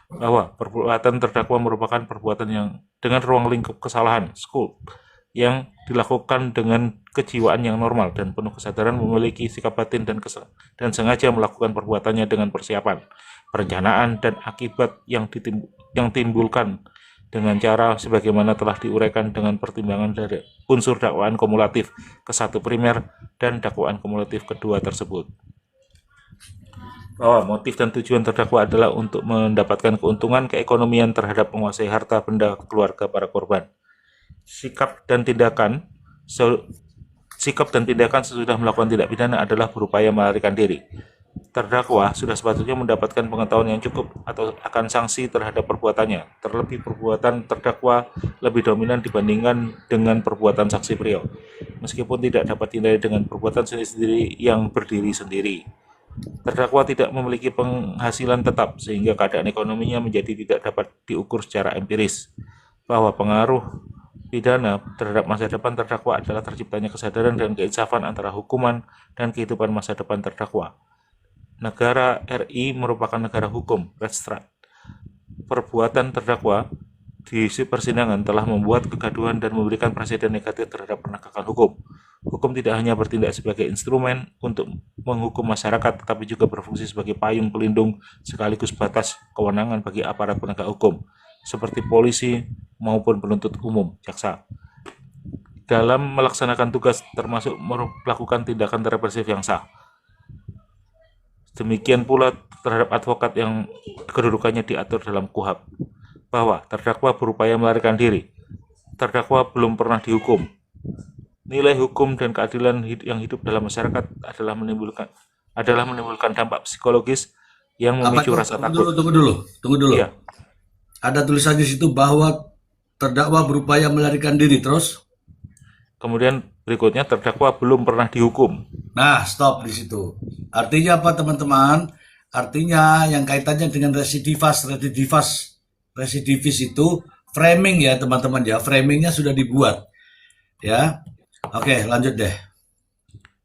bahwa perbuatan terdakwa merupakan perbuatan yang dengan ruang lingkup kesalahan (scope) yang dilakukan dengan kejiwaan yang normal dan penuh kesadaran, memiliki sikap batin dan sengaja melakukan perbuatannya dengan persiapan, perencanaan, dan akibat yang timbulkan dengan cara sebagaimana telah diuraikan dengan pertimbangan dari unsur dakwaan kumulatif ke-1 primer dan dakwaan kumulatif kedua tersebut. Bahwa motif dan tujuan terdakwa adalah untuk mendapatkan keuntungan keekonomian terhadap penguasai harta benda keluarga para korban. Sikap dan tindakan sesudah melakukan tindak pidana adalah berupaya melarikan diri. Terdakwa sudah sepatutnya mendapatkan pengetahuan yang cukup akan sanksi terhadap perbuatannya, terlebih perbuatan terdakwa lebih dominan dibandingkan dengan perbuatan saksi Priyo, meskipun tidak dapat dinilai dengan perbuatan sendiri yang berdiri sendiri. Terdakwa tidak memiliki penghasilan tetap, sehingga keadaan ekonominya menjadi tidak dapat diukur secara empiris. Bahwa pengaruh pidana terhadap masa depan terdakwa adalah terciptanya kesadaran dan keinsafan antara hukuman dan kehidupan masa depan terdakwa. Negara RI merupakan negara hukum, Rechtsstaat. Perbuatan terdakwa di persidangan telah membuat kegaduhan dan memberikan presiden negatif terhadap penegakan hukum. Hukum tidak hanya bertindak sebagai instrumen untuk menghukum masyarakat, tetapi juga berfungsi sebagai payung pelindung sekaligus batas kewenangan bagi aparat penegak hukum, seperti polisi maupun penuntut umum, jaksa, dalam melaksanakan tugas, termasuk melakukan tindakan represif yang sah. Demikian pula terhadap advokat yang kedudukannya diatur dalam KUHAP. Bahwa terdakwa berupaya melarikan diri. Terdakwa belum pernah dihukum. Nilai hukum dan keadilan yang hidup dalam masyarakat adalah menimbulkan dampak psikologis yang memicu rasa takut. Tunggu dulu. Ya. Ada tulisan di situ bahwa terdakwa berupaya melarikan diri, terus? Kemudian berikutnya terdakwa belum pernah dihukum. Nah, stop di situ. Artinya apa, teman-teman? Artinya yang kaitannya dengan residivis itu framing ya, teman-teman ya. Framingnya sudah dibuat. Ya. Oke, lanjut deh.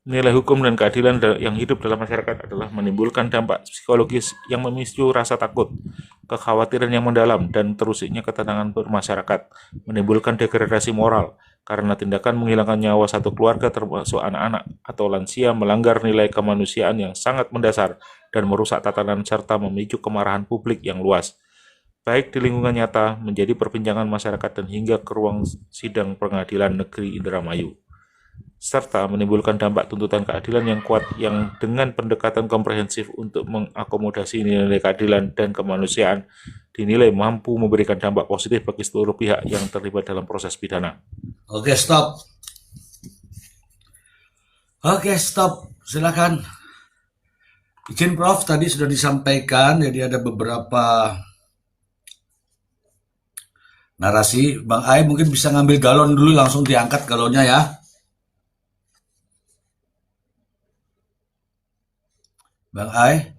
Nilai hukum dan keadilan yang hidup dalam masyarakat adalah menimbulkan dampak psikologis yang memicu rasa takut, kekhawatiran yang mendalam, dan terusiknya ketenangan bermasyarakat, menimbulkan degradasi moral, karena tindakan menghilangkan nyawa satu keluarga termasuk anak-anak atau lansia melanggar nilai kemanusiaan yang sangat mendasar dan merusak tatanan serta memicu kemarahan publik yang luas, baik di lingkungan nyata, menjadi perbincangan masyarakat, dan hingga ke ruang sidang pengadilan negeri Indramayu, serta menimbulkan dampak tuntutan keadilan yang kuat yang dengan pendekatan komprehensif untuk mengakomodasi nilai keadilan dan kemanusiaan dinilai mampu memberikan dampak positif bagi seluruh pihak yang terlibat dalam proses pidana. Oke, stop. Silakan. Izin Prof, tadi sudah disampaikan, jadi ada beberapa narasi. Bang Ai mungkin bisa ngambil galon dulu, langsung diangkat galonnya ya. Bang Ai,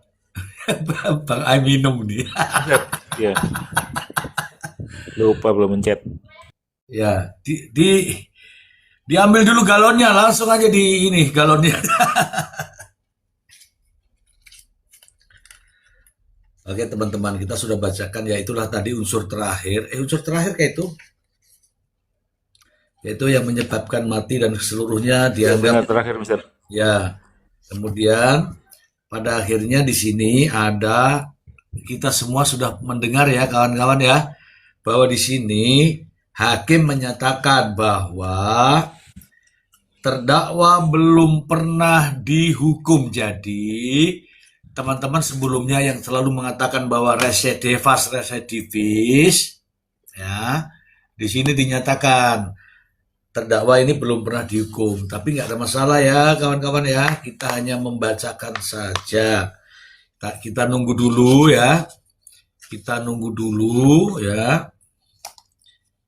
Bang Ai minum nih. Ya. Lupa belum mencet. Ya, diambil dulu galonnya, langsung aja di ini galonnya. Oke teman-teman, kita sudah bacakan ya, itulah tadi unsur terakhir. Unsur terakhir kayak itu, yaitu yang menyebabkan mati dan seluruhnya dianggap terakhir, Mister. Ya, kemudian pada akhirnya di sini ada kita semua sudah mendengar ya kawan-kawan ya bahwa di sini hakim menyatakan bahwa terdakwa belum pernah dihukum. Jadi teman-teman sebelumnya yang selalu mengatakan bahwa residivis ya di sini dinyatakan terdakwa ini belum pernah dihukum, tapi nggak ada masalah ya kawan-kawan ya, kita hanya membacakan saja. Kita nunggu dulu ya, kita nunggu dulu ya,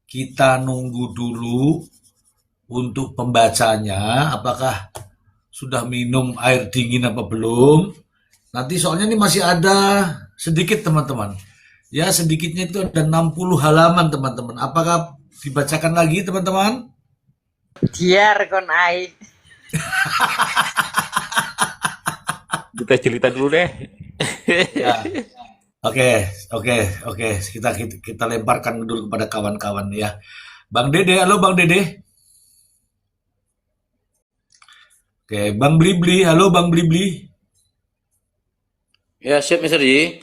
kita nunggu dulu untuk pembacanya, apakah sudah minum air dingin apa belum. Nanti soalnya ini masih ada sedikit teman-teman, ya sedikitnya itu ada 60 halaman teman-teman, apakah dibacakan lagi teman-teman? Biar kon ai. Kita cerita dulu deh. Ya. Oke, oke. Kita lemparkan dulu kepada kawan-kawan ya. Bang Dede, halo Bang Dede. Oke, Bang Blibli, halo Bang Blibli. Ya, siap Mr. Ji.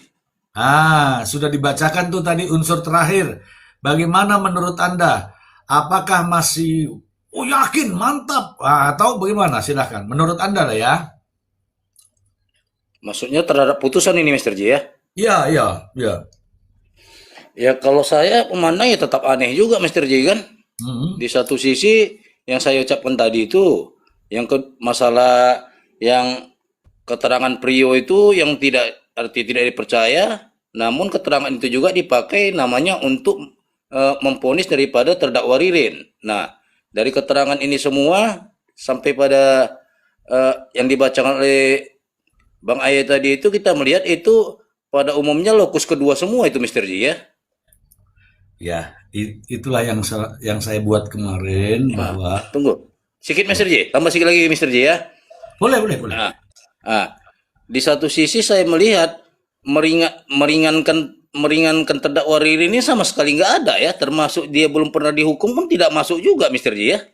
Sudah dibacakan tuh tadi unsur terakhir. Bagaimana menurut Anda? Apakah masih yakin, mantap, atau bagaimana? Silahkan. Menurut Anda lah ya. Maksudnya terhadap putusan ini Mr. Ji ya. Ya. Ya kalau saya memandang ya tetap aneh juga Mr. J kan. Di satu sisi yang saya ucapkan tadi itu yang masalah yang keterangan Prio itu yang tidak dipercaya, namun keterangan itu juga dipakai namanya untuk memvonis daripada terdakwa Ririn. Nah, dari keterangan ini semua sampai pada yang dibacakan oleh Bang Ayah tadi itu kita melihat itu pada umumnya lokus kedua semua itu Mr. J ya. Ya, itulah yang saya buat kemarin bahwa Tunggu. Sedikit Mr. J, tambah sedikit lagi Mr. J ya. boleh. Di satu sisi saya melihat meringankan terdakwa Ririn ini sama sekali nggak ada ya, termasuk dia belum pernah dihukum pun tidak masuk juga Mr. J ya.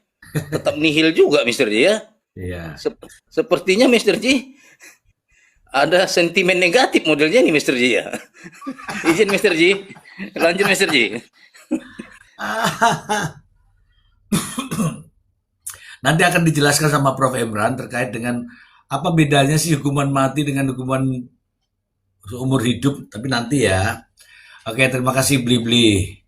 Tetap nihil juga Mr. J ya. Iya. Sepertinya Mr. J ada sentimen negatif modelnya nih Mr. J ya. Izin Mr. J. Lanjut Mr. J. Nanti akan dijelaskan sama Prof. Emran terkait dengan apa bedanya sih hukuman mati dengan hukuman seumur hidup, tapi nanti ya. Oke, terima kasih Bli.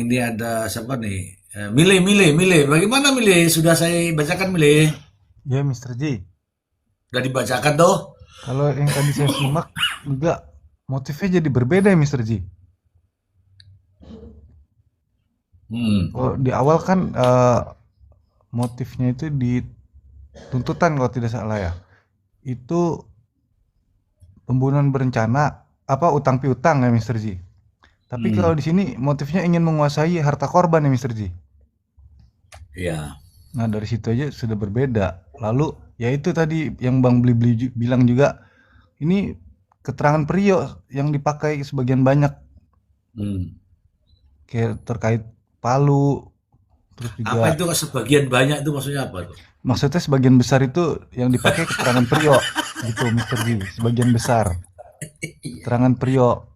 Ini ada siapa nih? Mile. Bagaimana Mile? Sudah saya bacakan Mile? Ya, Mr. J. Sudah dibacakan tuh? Kalau yang tadi saya simak juga motifnya jadi berbeda ya, Mr. J. Oh, di awal kan motifnya itu di tuntutan kalau tidak salah ya. Itu pembunuhan berencana utang piutang ya, Mr. J. Tapi kalau di sini motifnya ingin menguasai harta korban ya, Mr. J. Iya. Nah, dari situ aja sudah berbeda. Lalu ya itu tadi yang Bang Bli bilang juga, ini keterangan Prio yang dipakai sebagian banyak. Kayak terkait Palu, terus juga Apa itu sebagian banyak itu maksudnya apa tuh? maksudnya sebagian besar itu yang dipakai keterangan Prio gitu, Mr. J. Sebagian besar keterangan Prio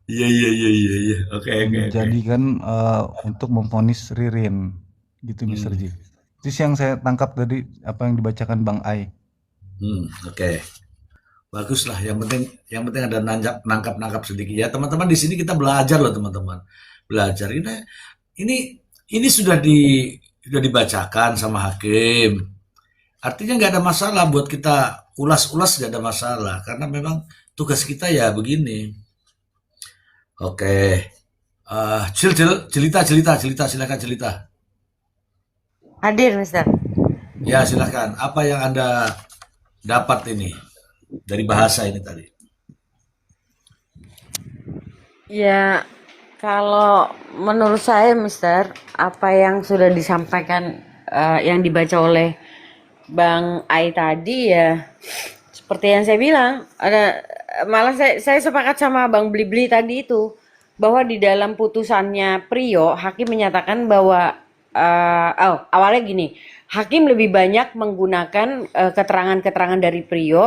Iya. Oke. dijadikan untuk memvonis Ririn gitu, Mr. J. Itu sih yang saya tangkap dari apa yang dibacakan Bang Ai. Oke. Bagus lah. Yang penting ada nangkap sedikit ya. Teman-teman di sini kita belajar loh teman-teman. Belajar ini sudah dibacakan sama hakim. Artinya nggak ada masalah buat kita ulas-ulas, nggak ada masalah karena memang tugas kita ya begini. Oke. Jelita, silakan Jelita. Hadir, Mister. Ya, silakan. Apa yang Anda dapat ini dari bahasa ini tadi? Ya, kalau menurut saya, Mister, apa yang sudah disampaikan, yang dibaca oleh Bang Ai tadi ya, seperti yang saya bilang, malah saya sepakat sama Bang Bli tadi itu, bahwa di dalam putusannya Prio, hakim menyatakan bahwa awalnya gini, hakim lebih banyak menggunakan keterangan-keterangan dari Priyo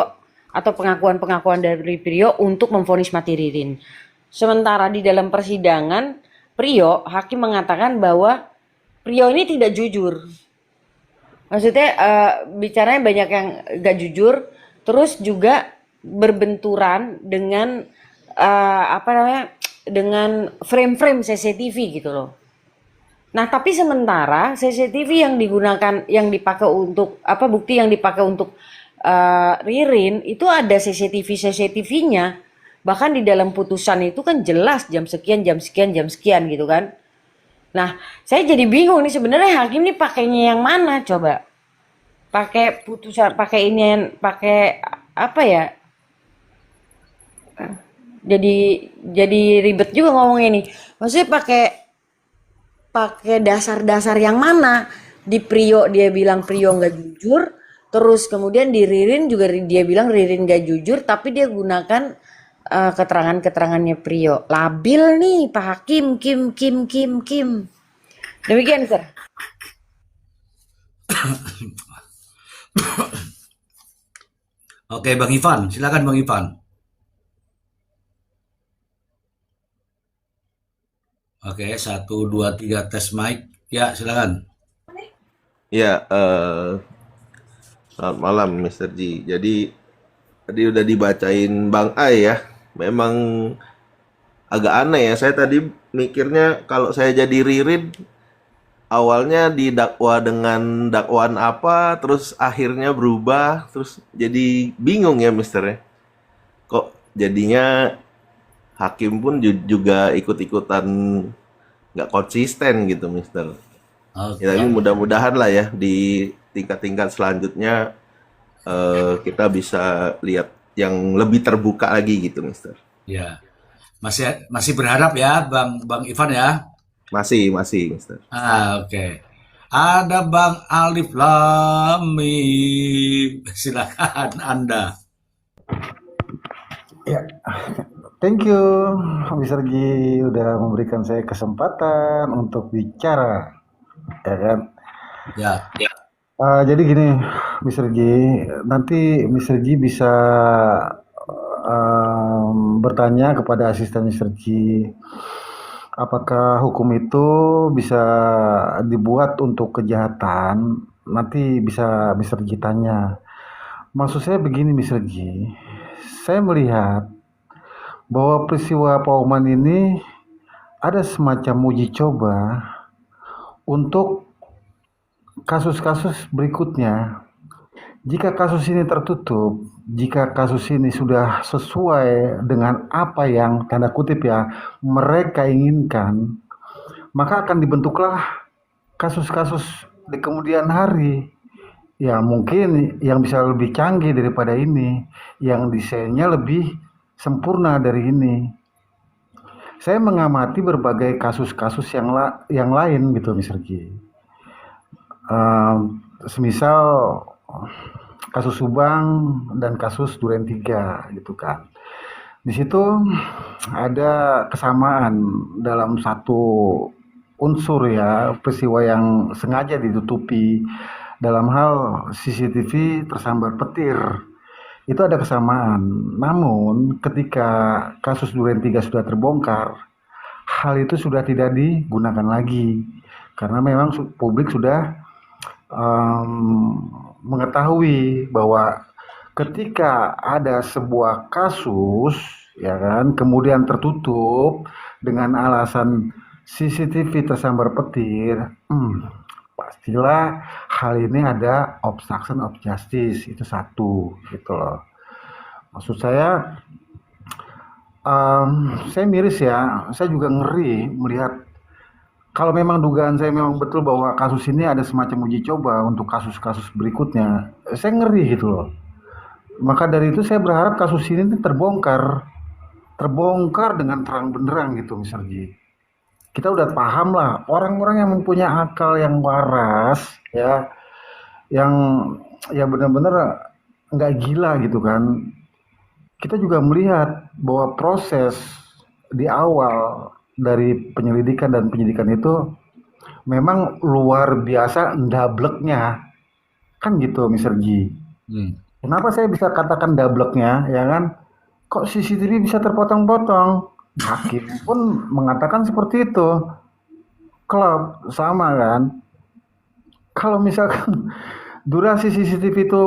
atau pengakuan-pengakuan dari Priyo untuk memvonis mati Ririn. Sementara di dalam persidangan Priyo, hakim mengatakan bahwa Priyo ini tidak jujur. Maksudnya bicaranya banyak yang gak jujur, terus juga berbenturan dengan dengan frame-frame CCTV gitu loh. Nah, tapi sementara CCTV yang digunakan, yang dipakai untuk bukti yang dipakai untuk Ririn itu ada CCTV-nya. Bahkan di dalam putusan itu kan jelas jam sekian, jam sekian, jam sekian gitu kan. Nah, saya jadi bingung nih sebenarnya hakim nih pakainya yang mana coba? Pakai putusan, pakai ini, pakai apa ya? Jadi ribet juga ngomongnya nih. Maksudnya pakai dasar-dasar yang mana? Di Priyo dia bilang Priyo nggak jujur, terus kemudian di Ririn juga dia bilang Ririn nggak jujur, tapi dia gunakan keterangannya Priyo. Labil nih Pak Hakim, Kim. Demikian, Sir. Oke, Bang Ivan, silakan Bang Ivan. Oke, 1, 2, 3 tes mic. Ya, silakan. Ya, selamat malam Mr. G. Jadi tadi udah dibacain Bang Ai ya. Memang agak aneh ya. Saya tadi mikirnya kalau saya jadi Ririn, awalnya didakwa dengan dakwaan apa, terus akhirnya berubah, terus jadi bingung ya Mister ya. Kok jadinya hakim pun juga ikut-ikutan nggak konsisten gitu Mister. Oke. Ya, tapi mudah-mudahan lah ya di tingkat-tingkat selanjutnya kita bisa lihat yang lebih terbuka lagi gitu Mister. Ya. Masih berharap ya Bang Ivan ya. Masih Mister. Oke. Ada Bang Alif Lamim. Silakan Anda. Ya, thank you, Mr. G udah memberikan saya kesempatan untuk bicara, ya kan? Ya. Jadi gini, Mr. G, nanti Mr. G bisa bertanya kepada asisten Mr. G, apakah hukum itu bisa dibuat untuk kejahatan? Nanti bisa Mr. G tanya. Maksud saya begini, Mr. G, saya melihat bahwa peristiwa Pauman ini ada semacam uji coba untuk kasus-kasus berikutnya. Jika kasus ini tertutup, jika kasus ini sudah sesuai dengan apa yang tanda kutip ya mereka inginkan, maka akan dibentuklah kasus-kasus di kemudian hari. Ya mungkin yang bisa lebih canggih daripada ini, yang desainnya lebih sempurna dari ini. Saya mengamati berbagai kasus-kasus yang lain gitu, Mr. G. Semisal kasus Subang dan kasus Duren 3 gitu kan. Di situ ada kesamaan dalam satu unsur ya, peristiwa yang sengaja ditutupi dalam hal CCTV tersambar petir. Itu ada kesamaan. Namun ketika kasus Duren 3 sudah terbongkar, hal itu sudah tidak digunakan lagi. Karena memang publik sudah mengetahui bahwa ketika ada sebuah kasus, ya kan, kemudian tertutup dengan alasan CCTV tersambar petir, pastilah hal ini ada obstruction of justice, itu satu gitu loh. Maksud saya miris ya, saya juga ngeri melihat kalau memang dugaan saya memang betul bahwa kasus ini ada semacam uji coba untuk kasus-kasus berikutnya, saya ngeri gitu loh. Maka dari itu saya berharap kasus ini terbongkar dengan terang benderang gitu misalnya. Kita udah paham lah, orang-orang yang mempunyai akal yang waras ya, yang ya benar-benar nggak gila gitu kan. Kita juga melihat bahwa proses di awal dari penyelidikan dan penyidikan itu memang luar biasa ndableknya. Kan gitu, Mr. G. Hmm. Kenapa saya bisa katakan ndableknya, ya kan? Kok CCTV bisa terpotong-potong? Hakim pun mengatakan seperti itu. Klub sama kan? Kalau misalkan durasi CCTV itu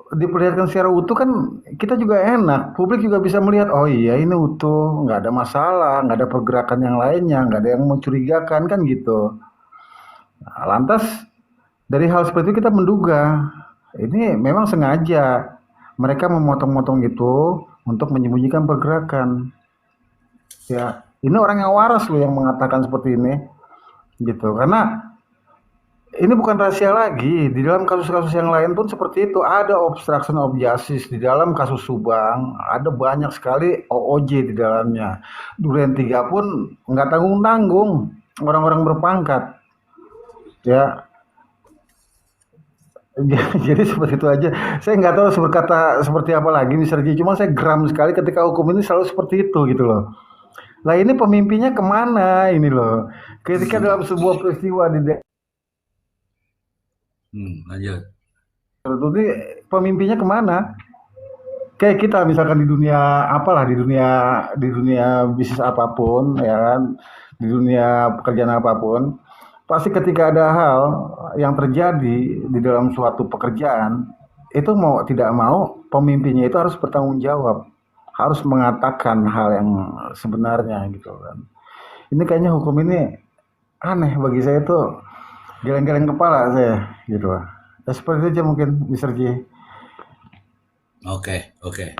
diperlihatkan secara utuh kan kita juga enak. Publik juga bisa melihat, oh iya ini utuh, nggak ada masalah, nggak ada pergerakan yang lainnya, nggak ada yang mencurigakan kan gitu. Nah, lantas dari hal seperti itu kita menduga ini memang sengaja mereka memotong-motong itu untuk menyembunyikan pergerakan. Ya, ini orang yang waras loh yang mengatakan seperti ini, gitu. Karena ini bukan rahasia lagi. Di dalam kasus-kasus yang lain pun seperti itu. Ada obstruction of justice di dalam kasus Subang. Ada banyak sekali OOJ di dalamnya. Duren 3 pun nggak tanggung-tanggung. Orang-orang berpangkat. Ya, jadi seperti itu aja. Saya nggak tahu harus berkata seperti apa lagi, Mr. G. Cuma saya geram sekali ketika hukum ini selalu seperti itu, gitu loh. Lah ini pemimpinya kemana ini loh? Ketika dalam sebuah peristiwa di Lanjut. ini pemimpinya kemana? Kayak kita misalkan di dunia apalah di dunia bisnis apapun ya kan, di dunia pekerjaan apapun, pasti ketika ada hal yang terjadi di dalam suatu pekerjaan, itu mau tidak mau pemimpinnya itu harus bertanggung jawab, harus mengatakan hal yang sebenarnya gitu kan. Ini kayaknya hukum ini aneh bagi saya tuh, geleng-geleng kepala saya gitu. Ya seperti itu aja mungkin, Mr. J. Oke, oke,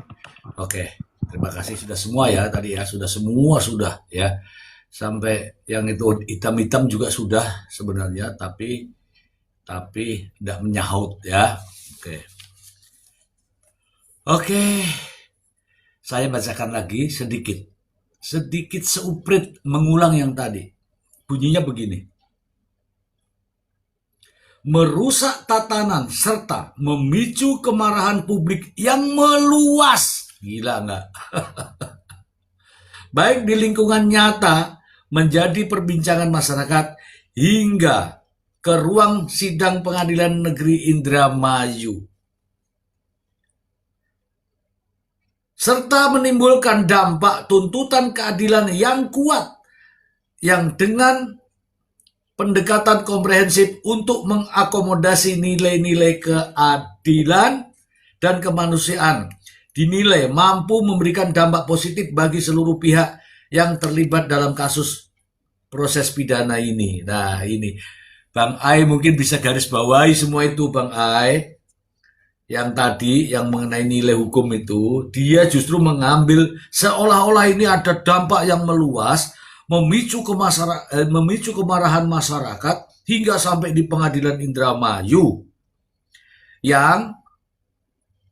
oke. Terima kasih sudah semua ya tadi ya, sudah ya. Sampai yang itu hitam-hitam juga sudah sebenarnya, tapi tidak menyaut ya. Oke. Oke. Saya bacakan lagi sedikit seuprit mengulang yang tadi. Bunyinya begini. Merusak tatanan serta memicu kemarahan publik yang meluas. Gila nggak? Baik di lingkungan nyata menjadi perbincangan masyarakat hingga ke ruang sidang Pengadilan Negeri Indramayu. Serta menimbulkan dampak tuntutan keadilan yang kuat yang dengan pendekatan komprehensif untuk mengakomodasi nilai-nilai keadilan dan kemanusiaan dinilai mampu memberikan dampak positif bagi seluruh pihak yang terlibat dalam kasus proses pidana ini. Nah ini, Bang Ai mungkin bisa garis bawahi semua itu Bang Ai. Yang tadi, yang mengenai nilai hukum itu, dia justru mengambil seolah-olah ini ada dampak yang meluas, memicu kemarahan masyarakat hingga sampai di Pengadilan Indramayu yang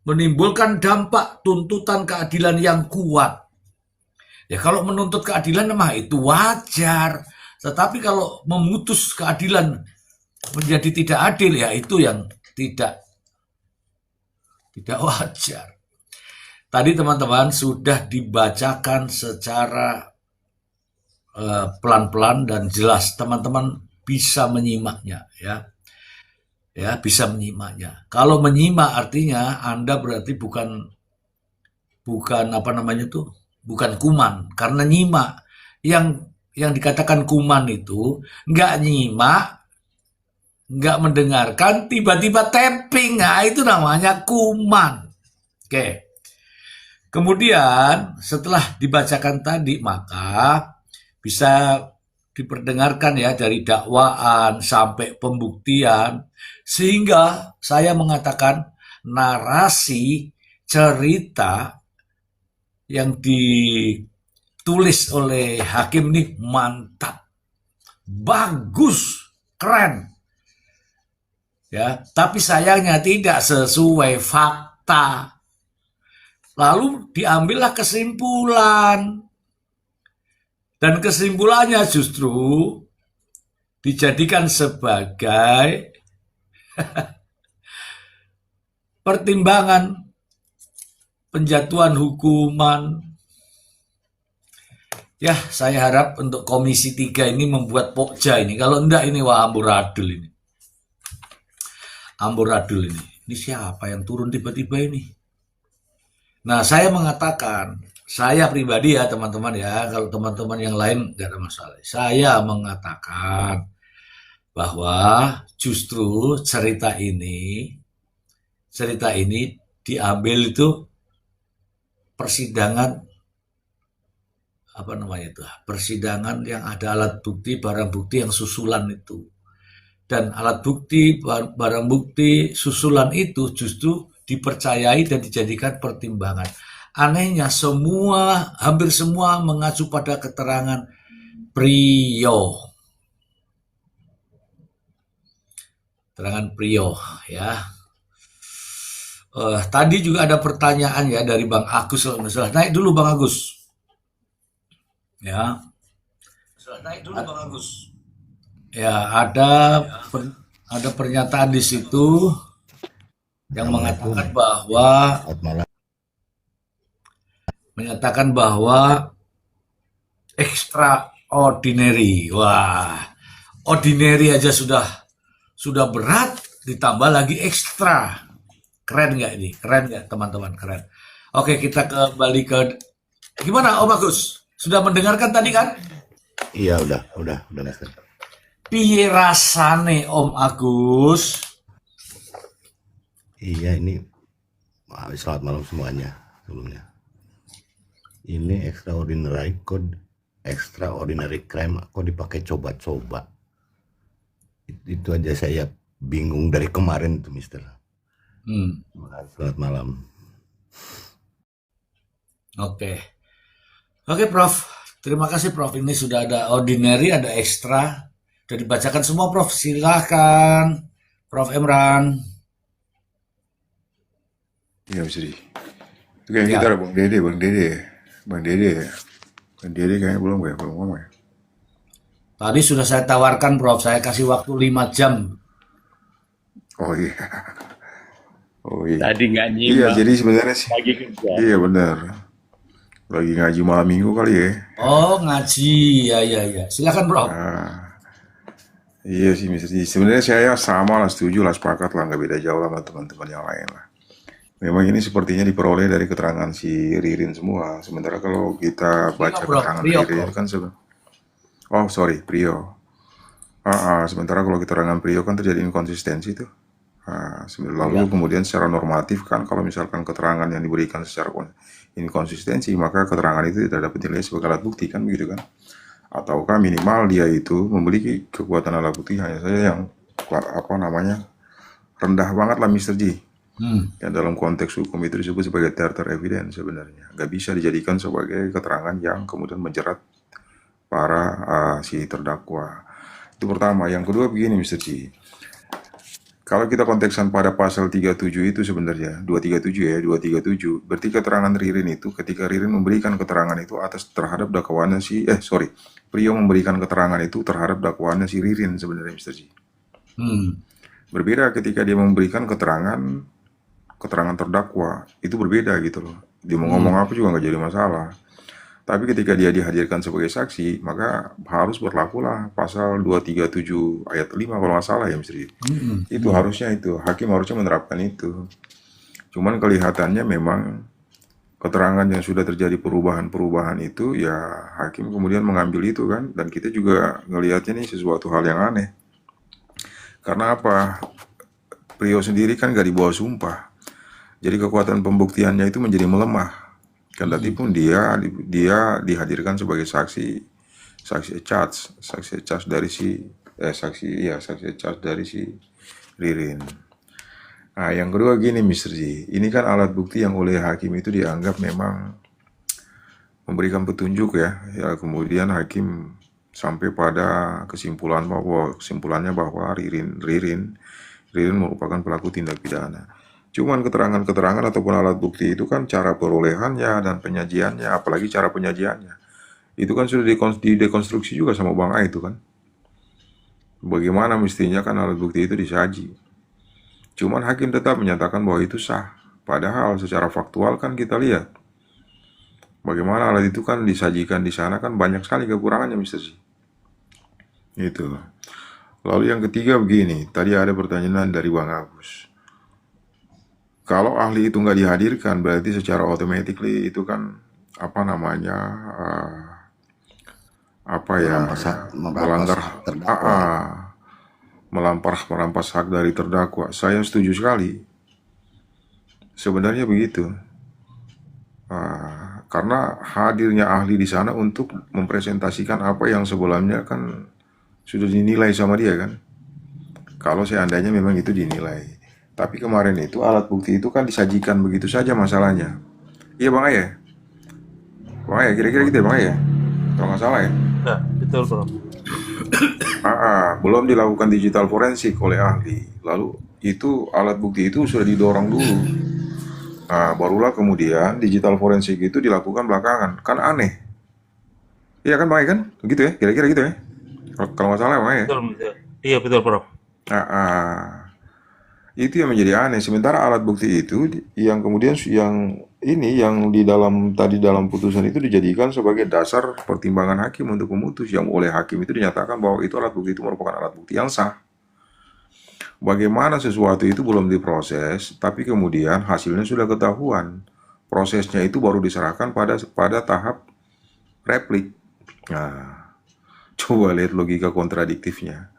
menimbulkan dampak tuntutan keadilan yang kuat. Ya kalau menuntut keadilan memang itu wajar, tetapi kalau memutus keadilan menjadi tidak adil ya itu yang tidak wajar. Tadi teman-teman sudah dibacakan secara pelan-pelan dan jelas, teman-teman bisa menyimaknya ya. Ya, bisa menyimaknya. Kalau menyimak artinya Anda berarti bukan apa namanya tuh? Bukan kuman, karena nyimak. Yang dikatakan kuman itu nggak nyimak, nggak mendengarkan, tiba-tiba tapping. Nah, itu namanya kuman. Oke. Kemudian setelah dibacakan tadi, maka bisa diperdengarkan ya dari dakwaan sampai pembuktian, sehingga saya mengatakan narasi cerita yang ditulis oleh hakim ini mantap, bagus, keren. Ya, tapi sayangnya tidak sesuai fakta. Lalu diambillah kesimpulan. Dan kesimpulannya justru dijadikan sebagai pertimbangan penjatuhan hukuman. Ya, saya harap untuk Komisi 3 ini membuat pokja ini. Kalau enggak ini wah amburadul ini. Amburadul ini. Ini siapa yang turun tiba-tiba ini? Nah, saya mengatakan, saya pribadi ya teman-teman ya, kalau teman-teman yang lain nggak ada masalah. Saya mengatakan bahwa justru cerita ini diambil itu persidangan apa namanya itu? Persidangan yang ada alat bukti, barang bukti yang susulan itu. Dan alat bukti, barang bukti susulan itu justru dipercayai dan dijadikan pertimbangan. Anehnya hampir semua mengacu pada keterangan Priyo. Keterangan Priyo ya. Tadi juga ada pertanyaan ya dari Bang Agus kalau nggak salah. Naik dulu Bang Agus. Ya. Naik dulu Bang Agus. Ya, ada pernyataan di situ yang mengatakan bahwa extraordinary. Wah, ordinary aja sudah berat, ditambah lagi ekstra. Keren nggak ini? Keren nggak teman-teman? Keren. Oke, kita kembali ke gimana Om Agus? Sudah mendengarkan tadi kan? Iya, udah Mister. Piye rasane Om Agus? Iya, ini selamat malam semuanya sebelumnya. Ini extraordinary crime kok dipakai coba-coba. Itu aja saya bingung dari kemarin tuh, Mister. Selamat malam. Oke, Prof. Terima kasih Prof. Ini sudah ada ordinary, ada ekstra. Sudah dibacakan semua Prof. Silahkan Prof. Emran. Iya, Mas Ri. Itu kayak kita ada Bang Dede kayaknya belum ngomong ya. Tadi sudah saya tawarkan Prof. Saya kasih waktu 5 jam. Oh iya. Tadi nggak nyimak. Iya, jadi sebenarnya sih. Lagi kerja. Iya benar. Lagi ngaji malam minggu kali ya. Oh, ngaji. Ya. Silakan Prof. Iya sih, sebenarnya saya sama lah, setuju lah, sepakat lah, nggak beda jauh lah sama teman-teman yang lain lah. Memang ini sepertinya diperoleh dari keterangan si Ririn semua. Sementara kalau kita baca keterangan Ririn kan Priyo. Sementara kalau keterangan Priyo kan terjadi inkonsistensi tuh. Lalu kemudian secara normatif kan kalau misalkan keterangan yang diberikan secara inkonsistensi, maka keterangan itu tidak dapat dinilai sebagai alat bukti kan begitu kan? Ataukah minimal dia itu memiliki kekuatan alat bukti hanya saja yang rendah banget lah Mr. G. Yang dalam konteks hukum itu disebut sebagai tertiary evidence sebenarnya. Nggak bisa dijadikan sebagai keterangan yang kemudian menjerat para si terdakwa. Itu pertama. Yang kedua begini Mr. G. Kalau kita konteksan pada pasal 37 itu sebenarnya 237 berarti keterangan Ririn itu ketika Ririn memberikan keterangan itu terhadap dakwaannya Priyo memberikan keterangan itu terhadap dakwaannya si Ririn sebenarnya Mr. G. Berbeda ketika dia memberikan keterangan terdakwa, itu berbeda gitu loh. Dia mau ngomong apa juga nggak jadi masalah. Tapi ketika dia dihadirkan sebagai saksi, maka harus berlakulah pasal 237 ayat 5 kalau nggak salah ya Mr. Itu harusnya hakim harusnya menerapkan itu. Cuman kelihatannya memang keterangan yang sudah terjadi perubahan itu ya hakim kemudian mengambil itu kan, dan kita juga ngelihatnya ini sesuatu hal yang aneh. Karena apa? Priyo sendiri kan gak dibawa sumpah. Jadi kekuatan pembuktiannya itu menjadi melemah. Kendati pun dia dihadirkan sebagai saksi charge dari si Ririn. Nah, yang kedua gini Mr. G, ini kan alat bukti yang oleh hakim itu dianggap memang memberikan petunjuk ya kemudian hakim sampai pada kesimpulannya bahwa Ririn merupakan pelaku tindak pidana. Cuman keterangan-keterangan ataupun alat bukti itu kan cara perolehannya dan penyajiannya, apalagi cara penyajiannya. Itu kan sudah didekonstruksi juga sama Bang A itu kan. Bagaimana mestinya kan alat bukti itu disaji. Cuman hakim tetap menyatakan bahwa itu sah. Padahal secara faktual kan kita lihat Bagaimana alat itu kan disajikan di sana kan banyak sekali kekurangannya, Mister Z. Itu. Lalu yang ketiga begini, tadi ada pertanyaan dari Bang Agus. Kalau ahli itu nggak dihadirkan, berarti secara automatically itu kan apa namanya, apa ya, melanggar terdakwa. merampas hak dari terdakwa. Saya setuju sekali. Sebenarnya begitu. Karena hadirnya ahli di sana untuk mempresentasikan apa yang sebelumnya kan sudah dinilai sama dia kan. Kalau seandainya memang itu dinilai. Tapi kemarin itu alat bukti itu kan disajikan begitu saja masalahnya. Iya Bang Ayah? Bang Ayah, kira-kira gitu ya Bang Ayah? Kalau nggak salah ya? Ya, betul bro. Belum dilakukan digital forensik oleh ahli. Lalu itu alat bukti itu sudah didorong dulu. Barulah kemudian digital forensik itu dilakukan belakangan. Kan aneh. Iya kan Bang Ayah kan? Gitu ya? Kira-kira gitu ya? Kalau nggak salah Bang Ayah? Betul, betul. Iya betul bro. Itu yang menjadi aneh. Sementara alat bukti itu yang kemudian yang di dalam putusan itu dijadikan sebagai dasar pertimbangan hakim untuk memutus, yang oleh hakim itu dinyatakan bahwa itu alat bukti itu merupakan alat bukti yang sah. Bagaimana sesuatu itu belum diproses, tapi kemudian hasilnya sudah ketahuan. Prosesnya itu baru diserahkan pada tahap replik. Coba lihat logika kontradiktifnya.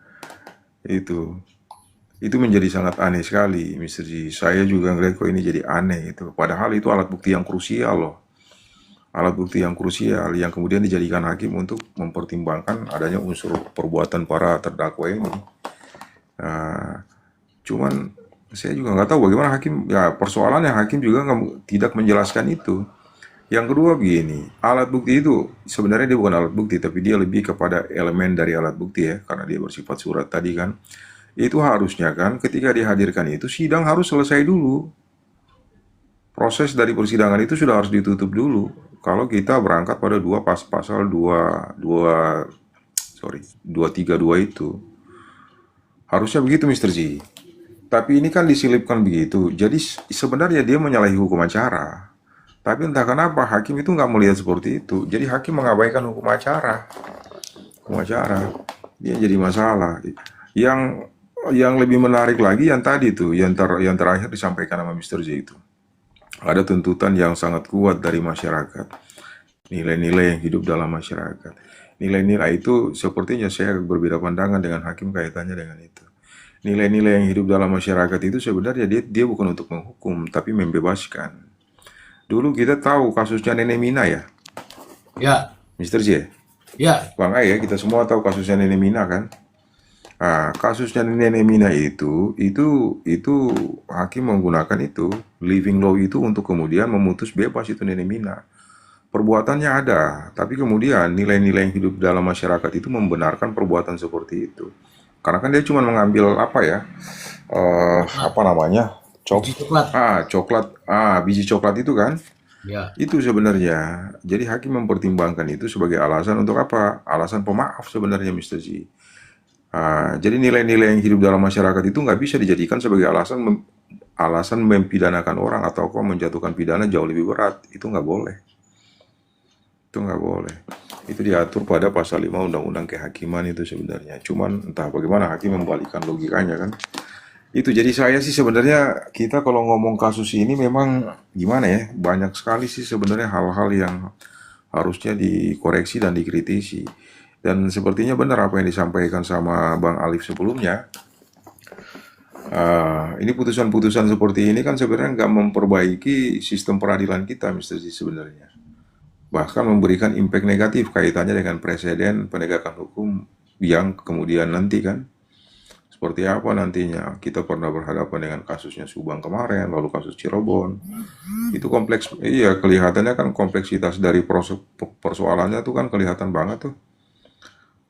Itu menjadi sangat aneh sekali, Mr. G. Saya juga ngeliat kok ini jadi aneh itu. Padahal itu alat bukti yang krusial loh. Alat bukti yang krusial yang kemudian dijadikan hakim untuk mempertimbangkan adanya unsur perbuatan para terdakwa ini. Cuman saya juga nggak tahu bagaimana hakim, ya persoalannya hakim juga tidak menjelaskan itu. Yang kedua begini, alat bukti itu sebenarnya dia bukan alat bukti, tapi dia lebih kepada elemen dari alat bukti ya, karena dia bersifat surat tadi kan. Itu harusnya kan ketika dihadirkan itu sidang harus selesai dulu. Proses dari persidangan itu sudah harus ditutup dulu. Kalau kita berangkat pada pasal 232 itu. Harusnya begitu Mr. Z. Tapi ini kan disilipkan begitu. Jadi sebenarnya dia menyalahi hukum acara. Tapi entah kenapa hakim itu nggak melihat seperti itu. Jadi hakim mengabaikan hukum acara. Dia jadi masalah. Yang lebih menarik lagi yang tadi tuh, yang terakhir disampaikan sama Mr. Z itu. Ada tuntutan yang sangat kuat dari masyarakat. Nilai-nilai yang hidup dalam masyarakat. Nilai-nilai itu sepertinya saya berbeda pandangan dengan hakim kaitannya dengan itu. Nilai-nilai yang hidup dalam masyarakat itu sebenarnya dia bukan untuk menghukum, tapi membebaskan. Dulu kita tahu kasusnya Nenek Mina ya? Ya. Mr. Z? Ya. Bang Ay ya, kita semua tahu kasusnya Nenek Mina kan? Kasusnya Nenek Mina itu hakim menggunakan itu living law itu untuk kemudian memutus bebas itu Nenek Mina. Perbuatannya ada, tapi kemudian nilai-nilai yang hidup dalam masyarakat itu membenarkan perbuatan seperti itu. Karena kan dia cuma mengambil biji coklat itu kan? Ya. Itu sebenarnya. Jadi hakim mempertimbangkan itu sebagai alasan untuk apa? Alasan pemaaf sebenarnya Mr. Z. Jadi nilai-nilai yang hidup dalam masyarakat itu nggak bisa dijadikan sebagai alasan mempidanakan orang atau menjatuhkan pidana jauh lebih berat. Itu nggak boleh. Itu diatur pada pasal 5 Undang-Undang Kehakiman itu sebenarnya. Cuman entah bagaimana hakim membalikkan logikanya kan. Itu jadi saya sih sebenarnya kita kalau ngomong kasus ini memang gimana ya, banyak sekali sih sebenarnya hal-hal yang harusnya dikoreksi dan dikritisi. Dan sepertinya benar apa yang disampaikan sama Bang Alif sebelumnya. Ini putusan-putusan seperti ini kan sebenarnya nggak memperbaiki sistem peradilan kita, Mr. Z sebenarnya. Bahkan memberikan impact negatif kaitannya dengan presiden penegakan hukum yang kemudian nanti kan. Seperti apa nantinya? Kita pernah berhadapan dengan kasusnya Subang kemarin, lalu kasus Cirebon. Itu kompleks, iya kelihatannya kan kompleksitas dari persoalannya tuh kan kelihatan banget tuh.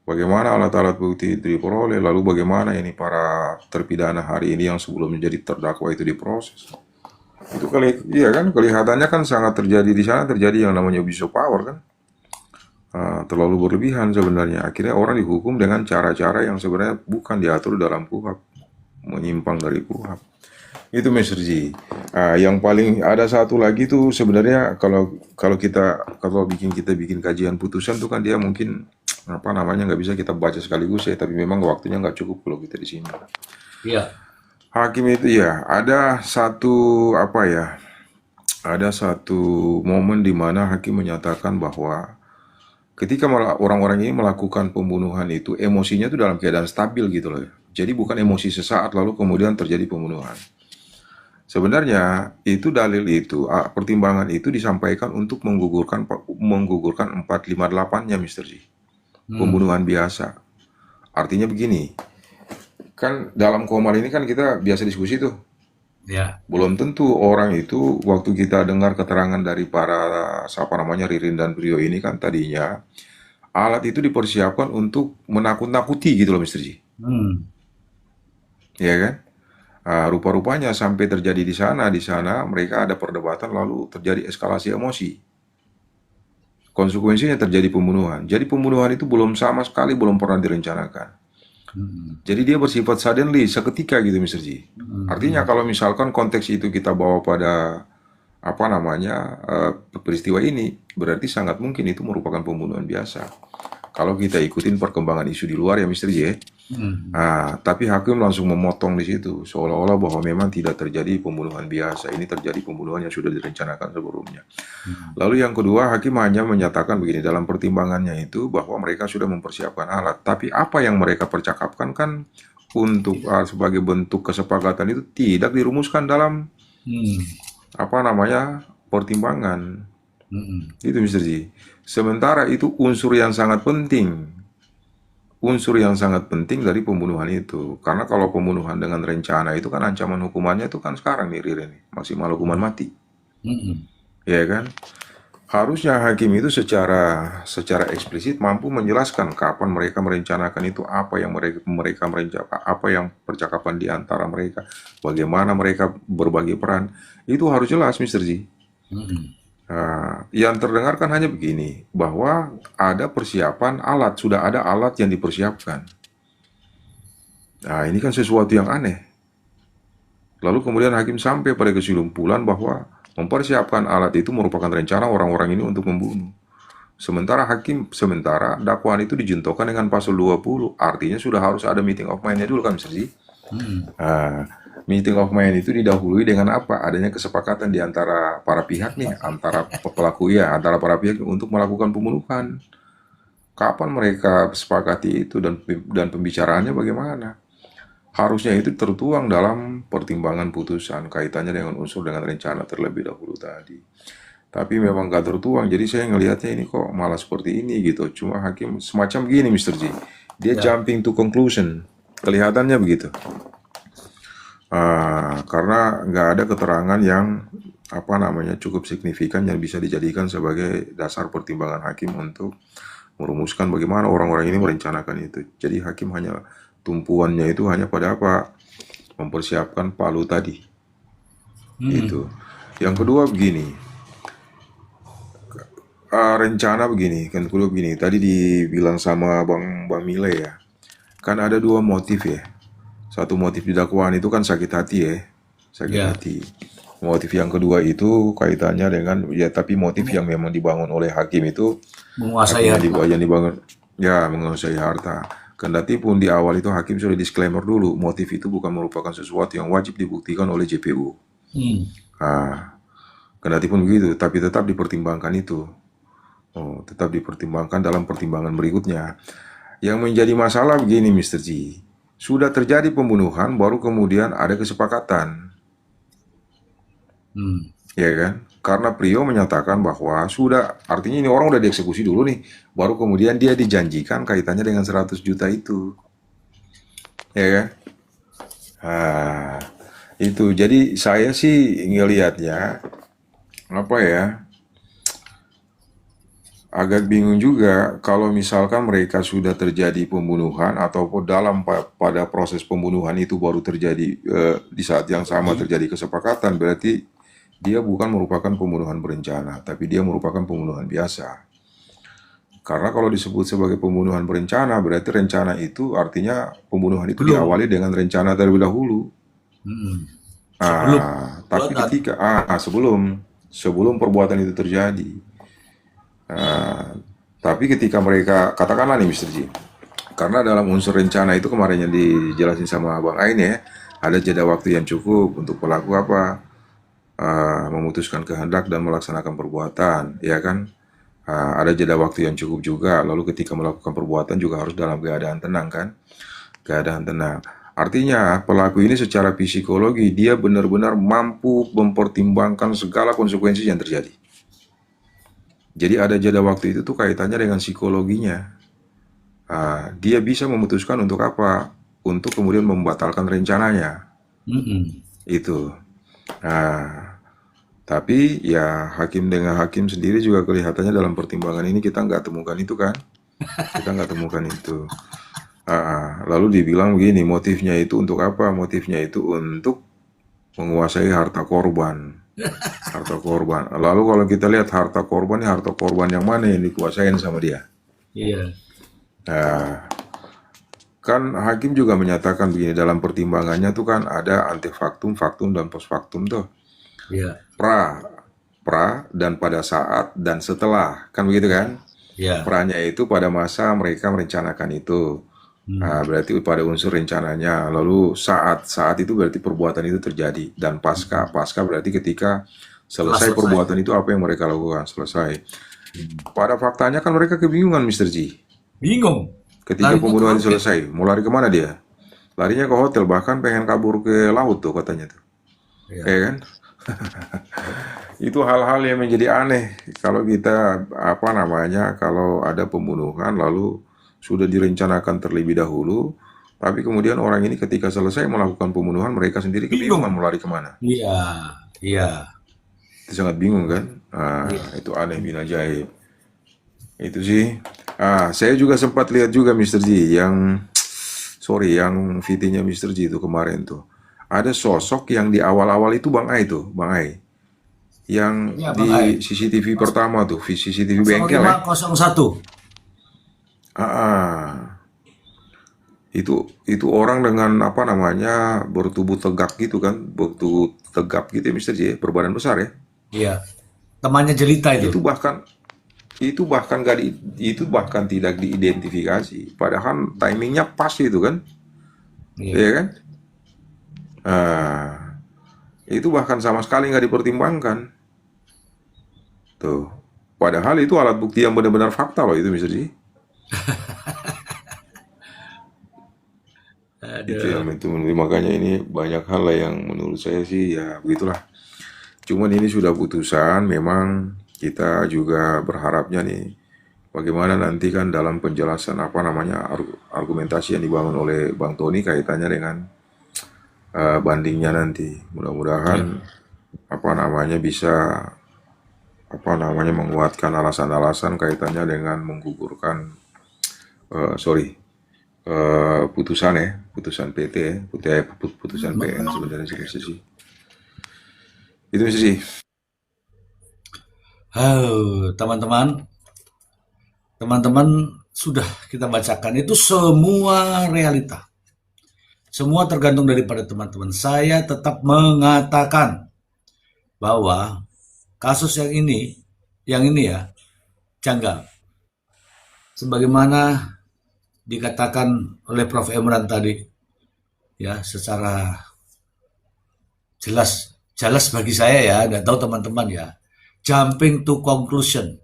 Bagaimana alat-alat bukti itu diperoleh, lalu bagaimana ini para terpidana hari ini yang sebelum menjadi terdakwa itu diproses. Itu kelihatannya kan sangat terjadi di sana, terjadi yang namanya abuse of power kan. Terlalu berlebihan sebenarnya. Akhirnya orang dihukum dengan cara-cara yang sebenarnya bukan diatur dalam KUHP. menyimpang dari KUHP. Itu Mr. G. Yang paling ada satu lagi tuh sebenarnya kalau kita bikin kajian putusan tuh kan dia mungkin apa namanya nggak bisa kita baca sekaligus ya, tapi memang waktunya nggak cukup kalau kita di sini. Iya. Hakim itu ya ada satu momen di mana hakim menyatakan bahwa ketika orang-orang ini melakukan pembunuhan itu emosinya itu dalam keadaan stabil gitu loh. Jadi bukan emosi sesaat lalu kemudian terjadi pembunuhan. Sebenarnya itu dalil itu, pertimbangan itu disampaikan untuk menggugurkan 458-nya Mr. G. Pembunuhan biasa. Artinya begini, kan dalam Komar ini kan kita biasa diskusi tuh. Ya. Belum tentu orang itu waktu kita dengar keterangan dari para Ririn dan Prio ini kan tadinya alat itu dipersiapkan untuk menakut-nakuti gitu loh Mr. G. Ya kan? Rupa-rupanya sampai terjadi di sana mereka ada perdebatan lalu terjadi eskalasi emosi. Konsekuensinya terjadi pembunuhan. Jadi pembunuhan itu belum pernah direncanakan. Jadi dia bersifat suddenly, seketika gitu Mr. G. Artinya kalau misalkan konteks itu kita bawa pada peristiwa ini, berarti sangat mungkin itu merupakan pembunuhan biasa. Kalau kita ikutin perkembangan isu di luar ya Mr. J. Tapi hakim langsung memotong di situ, seolah-olah bahwa memang tidak terjadi pembunuhan biasa, ini terjadi pembunuhan yang sudah direncanakan sebelumnya. Lalu yang kedua, hakim hanya menyatakan begini dalam pertimbangannya itu bahwa mereka sudah mempersiapkan alat, tapi apa yang mereka percakapkan kan untuk sebagai bentuk kesepakatan itu tidak dirumuskan dalam pertimbangan. Itu Mr. J. Sementara itu unsur yang sangat penting dari pembunuhan itu. Karena kalau pembunuhan dengan rencana itu kan ancaman hukumannya itu kan sekarang nih Ririn, maksimal hukuman mati. Ya kan? Harusnya hakim itu secara eksplisit mampu menjelaskan kapan mereka merencanakan itu, apa yang mereka merencanakan, apa yang percakapan di antara mereka, bagaimana mereka berbagi peran. Itu harus jelas Mr. J. Yang terdengar kan hanya begini, bahwa ada persiapan alat, sudah ada alat yang dipersiapkan. Ini kan sesuatu yang aneh. Lalu kemudian hakim sampai pada kesimpulan bahwa mempersiapkan alat itu merupakan rencana orang-orang ini untuk membunuh. Sementara dakwaan itu dijentokan dengan pasal 20, artinya sudah harus ada meeting of mind-nya dulu kan Mr. J. Meeting of mind itu didahului dengan apa? Adanya kesepakatan di antara para pihak nih, antara para pihak untuk melakukan pembunuhan. Kapan mereka sepakati itu dan pembicaraannya bagaimana? Harusnya itu tertuang dalam pertimbangan putusan kaitannya dengan unsur dengan rencana terlebih dahulu tadi. Tapi memang gak tertuang, jadi saya ngelihatnya ini kok malah seperti ini gitu. Cuma hakim semacam gini Mr. J. Dia jumping to conclusion, kelihatannya begitu. Karena nggak ada keterangan yang cukup signifikan yang bisa dijadikan sebagai dasar pertimbangan hakim untuk merumuskan bagaimana orang-orang ini merencanakan itu. Jadi hakim hanya tumpuannya itu hanya pada mempersiapkan palu tadi. Itu. Yang kedua begini, rencana begini, tadi dibilang sama Bang Mile ya, kan ada dua motif ya. Satu motif di dakwaan itu kan sakit hati ya, hati. Motif yang kedua itu kaitannya dengan tapi motif yang memang dibangun oleh hakim itu menguasai harta. Menguasai harta. Kendati pun di awal itu hakim sudah disclaimer dulu, motif itu bukan merupakan sesuatu yang wajib dibuktikan oleh JPU. Kendati pun begitu, tapi tetap dipertimbangkan itu. Tetap dipertimbangkan dalam pertimbangan berikutnya. Yang menjadi masalah begini Mr. G. Sudah terjadi pembunuhan, baru kemudian ada kesepakatan. Ya kan? Karena Prio menyatakan bahwa artinya ini orang udah dieksekusi dulu nih, baru kemudian dia dijanjikan kaitannya dengan 100 juta itu. Ya kan? Itu. Jadi saya sih ngelihatnya, agak bingung juga kalau misalkan mereka sudah terjadi pembunuhan ataupun pada proses pembunuhan itu baru terjadi di saat yang sama terjadi kesepakatan, berarti dia bukan merupakan pembunuhan berencana, tapi dia merupakan pembunuhan biasa. Karena kalau disebut sebagai pembunuhan berencana, berarti rencana itu artinya pembunuhan itu Belum. diawali dengan rencana terlebih dahulu. Mm-mm. Sebelum Tapi perbuatan. ketika sebelum perbuatan itu terjadi, Ah, tapi ketika mereka katakanlah nih Mr. Ji, karena dalam unsur rencana itu kemarin yang dijelasin sama Bang Ain ya, ada jeda waktu yang cukup untuk pelaku memutuskan kehendak dan melaksanakan perbuatan, ya kan? Ada jeda waktu yang cukup juga. Lalu ketika melakukan perbuatan juga harus dalam keadaan tenang kan? Keadaan tenang. Artinya pelaku ini secara psikologi dia benar-benar mampu mempertimbangkan segala konsekuensi yang terjadi. Jadi ada jeda waktu itu tuh kaitannya dengan psikologinya. Dia bisa memutuskan untuk apa? Untuk kemudian membatalkan rencananya. Mm-mm. Itu. Tapi ya hakim dengan hakim sendiri juga kelihatannya dalam pertimbangan ini kita nggak temukan itu kan? Kita nggak temukan itu. Lalu dibilang begini, motifnya itu untuk apa? Motifnya itu untuk menguasai harta korban. Harta korban. Lalu kalau kita lihat harta korban yang mana yang dikuasain sama dia? Iya. Nah, kan hakim juga menyatakan begini dalam pertimbangannya tuh kan ada antefaktum, faktum, dan postfaktum tuh. Iya. Pra dan pada saat dan setelah, kan begitu kan? Iya. Pranya itu pada masa mereka merencanakan itu. Berarti pada unsur rencananya. Lalu saat itu berarti perbuatan itu terjadi. Dan pasca berarti ketika selesai perbuatan itu apa yang mereka lakukan, selesai. Pada faktanya kan mereka kebingungan Mr. G. Bingung. Ketika Lari pembunuhan ke hotel. selesai, mau lari kemana dia? Larinya ke hotel, bahkan pengen kabur ke laut tuh katanya tuh. Iya. Ya kan? Itu hal-hal yang menjadi aneh kalau kita kalau ada pembunuhan lalu sudah direncanakan terlebih dahulu, tapi kemudian orang ini ketika selesai melakukan pembunuhan mereka sendiri kebingungan mau lari kemana. Iya. Iya. Itu sangat bingung kan? Itu aneh bin ajaib. Itu sih. Saya juga sempat lihat juga Mr. G yang VT-nya Mr. G itu kemarin tuh. Ada sosok yang di awal-awal itu Bang Ai. Yang Iya, di Bang Ai. CCTV pertama tuh, CCTV bengkel ya. 0501. Itu orang dengan bertubuh tegak gitu kan, bertubuh tegap gitu ya Mr. J, berbadan besar ya. Iya. Temannya Jelita itu. Itu bahkan tidak diidentifikasi, padahal timingnya pas itu kan. Iya. Iya kan? Itu bahkan sama sekali nggak dipertimbangkan. Tuh. Padahal itu alat bukti yang benar-benar fakta loh itu Mr. J. Makanya ini banyak hal lah yang menurut saya sih ya begitulah. Cuman ini sudah putusan, memang kita juga berharapnya nih bagaimana nanti kan dalam penjelasan argumentasi yang dibangun oleh Bang Tony kaitannya dengan bandingnya nanti. Mudah-mudahan bisa menguatkan alasan-alasan kaitannya dengan menggugurkan putusan PT ya, putusan PN sebenarnya sih. Itu sih. Teman-teman sudah kita bacakan itu semua realita. Semua tergantung daripada teman-teman. Saya tetap mengatakan bahwa kasus yang ini ya janggal. Sebagaimana dikatakan oleh Prof. Emran tadi, ya secara jelas bagi saya ya, nggak tahu teman-teman ya, jumping to conclusion,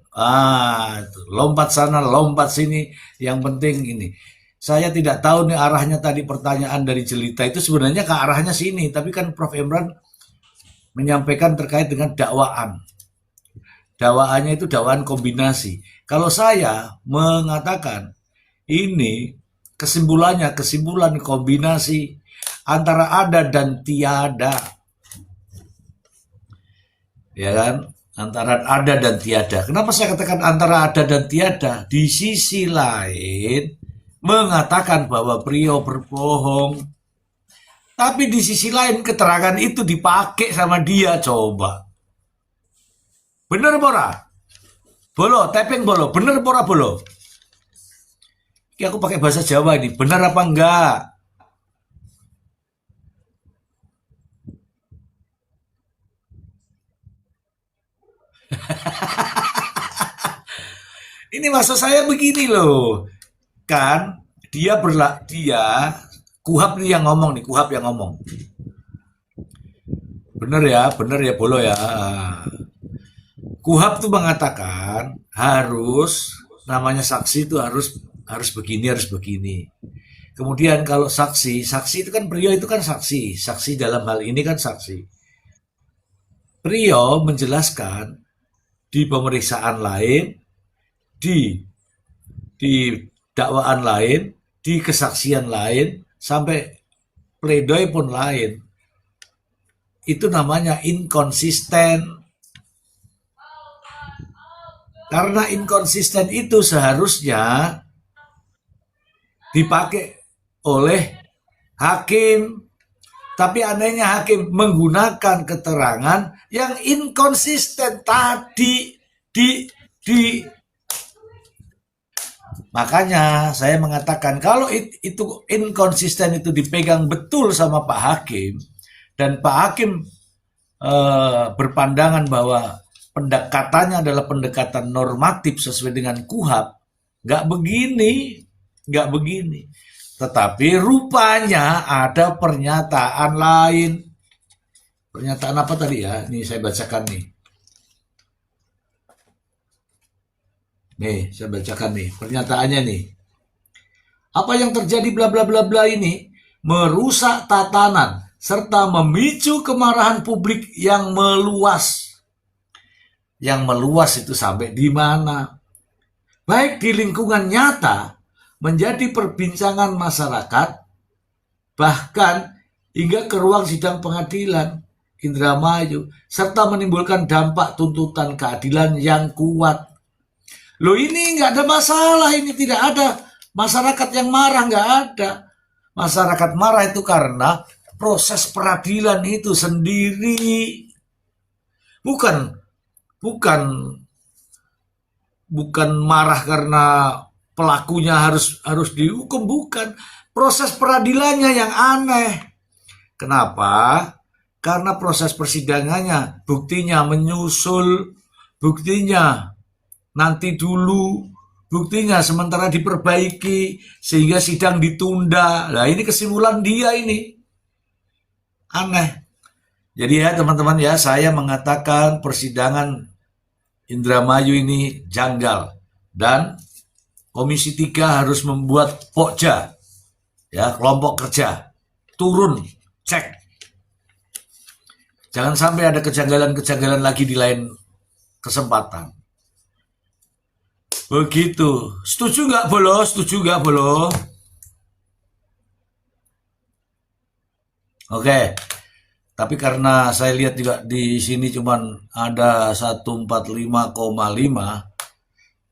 lompat sana, lompat sini, yang penting ini. Saya tidak tahu nih arahnya tadi pertanyaan dari Jelita itu sebenarnya ke arahnya sini, tapi kan Prof. Emran menyampaikan terkait dengan dakwaan. Dakwaannya itu dakwaan kombinasi. Kalau saya mengatakan ini kesimpulan kombinasi antara ada dan tiada. Ya kan? Antara ada dan tiada. Kenapa saya katakan antara ada dan tiada? Di sisi lain mengatakan bahwa Prio berbohong. Tapi di sisi lain keterangan itu dipakai sama dia, coba. Benar, Bora? Bolo, tapping bolo, bener apa ora bolo? Ini aku pakai bahasa Jawa ini, bener apa enggak? Ini maksud saya begini loh, kan dia Kuhap nih yang ngomong nih, Kuhap yang ngomong. Bener ya bolo ya. Kuhap tuh mengatakan namanya saksi itu harus begini. Kemudian kalau saksi itu kan Priyo itu kan saksi dalam hal ini kan saksi. Priyo menjelaskan di pemeriksaan lain, di dakwaan lain, di kesaksian lain, sampai pledoi pun lain. Itu namanya inkonsisten. Karena inkonsisten itu seharusnya dipakai oleh hakim. Tapi anehnya hakim menggunakan keterangan yang inkonsisten tadi makanya saya mengatakan kalau itu inkonsisten itu dipegang betul sama Pak Hakim dan Pak Hakim berpandangan bahwa pendekatannya adalah pendekatan normatif sesuai dengan KUHAP, nggak begini. Tetapi rupanya ada pernyataan lain. Pernyataan apa tadi ya? Ini saya bacakan nih. Nih, saya bacakan nih, pernyataannya nih. Apa yang terjadi bla bla bla bla ini merusak tatanan serta memicu kemarahan publik yang meluas. Yang meluas itu sampai di mana? Baik di lingkungan nyata menjadi perbincangan masyarakat, bahkan hingga ke ruang sidang pengadilan Indramayu, serta menimbulkan dampak tuntutan keadilan yang kuat. Loh ini nggak ada masalah, ini tidak ada masyarakat yang marah, nggak ada. Masyarakat marah itu karena proses peradilan itu sendiri. Bukan marah karena pelakunya harus dihukum, bukan. Proses peradilannya yang aneh. Kenapa? Karena proses persidangannya, buktinya menyusul, buktinya nanti dulu, buktinya sementara diperbaiki sehingga sidang ditunda. Nah ini kesimpulan dia ini aneh. Jadi ya teman-teman ya, saya mengatakan persidangan Indramayu ini janggal dan Komisi 3 harus membuat pokja, ya kelompok kerja turun cek. Jangan sampai ada kejanggalan-kejanggalan lagi di lain kesempatan. Begitu. Setuju nggak Bolo? Setuju nggak Bolo? Oke. Tapi karena saya lihat juga di sini cuman ada 145,5,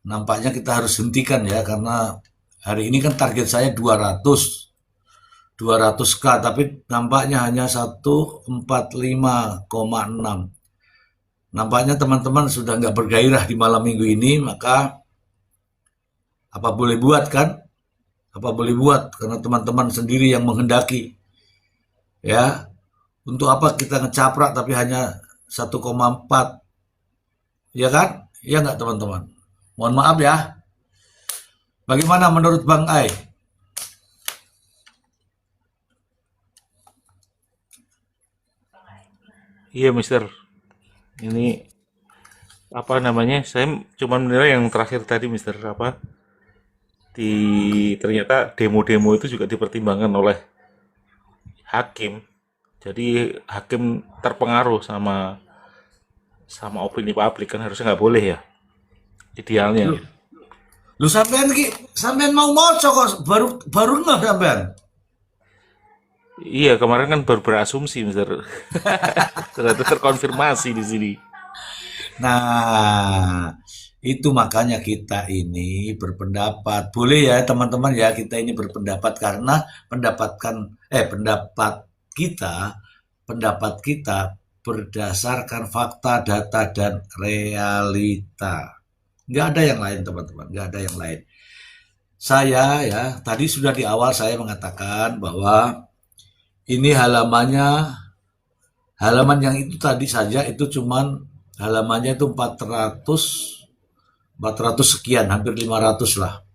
nampaknya kita harus hentikan ya, karena hari ini kan target saya 200k, tapi nampaknya hanya 145,6. Nampaknya teman-teman sudah nggak bergairah di malam minggu ini, maka apa boleh buat kan? Apa boleh buat, karena teman-teman sendiri yang menghendaki. Ya, untuk apa kita ngecaprak tapi hanya 1,4? Ya kan? Ya nggak teman-teman? Mohon maaf ya. Bagaimana menurut Bang Ai? Iya, Mister. Ini apa namanya? Saya cuma menilai yang terakhir tadi, Mister. Ternyata demo-demo itu juga dipertimbangkan oleh hakim. Jadi hakim terpengaruh sama opini publik, kan harusnya nggak boleh ya. Idealnya. Lu sampean mau moco kok baru nggak sampean? Iya, kemarin kan baru berasumsi, Mister. Ternyata terkonfirmasi di sini. Nah, itu makanya kita ini berpendapat. Boleh ya teman-teman ya, kita ini berpendapat karena pendapat kita berdasarkan fakta, data, dan realita. Nggak ada yang lain teman-teman, nggak ada yang lain. Saya ya, tadi sudah di awal saya mengatakan bahwa ini halaman yang itu tadi saja itu cuman halamannya itu 400 sekian, hampir 500 lah.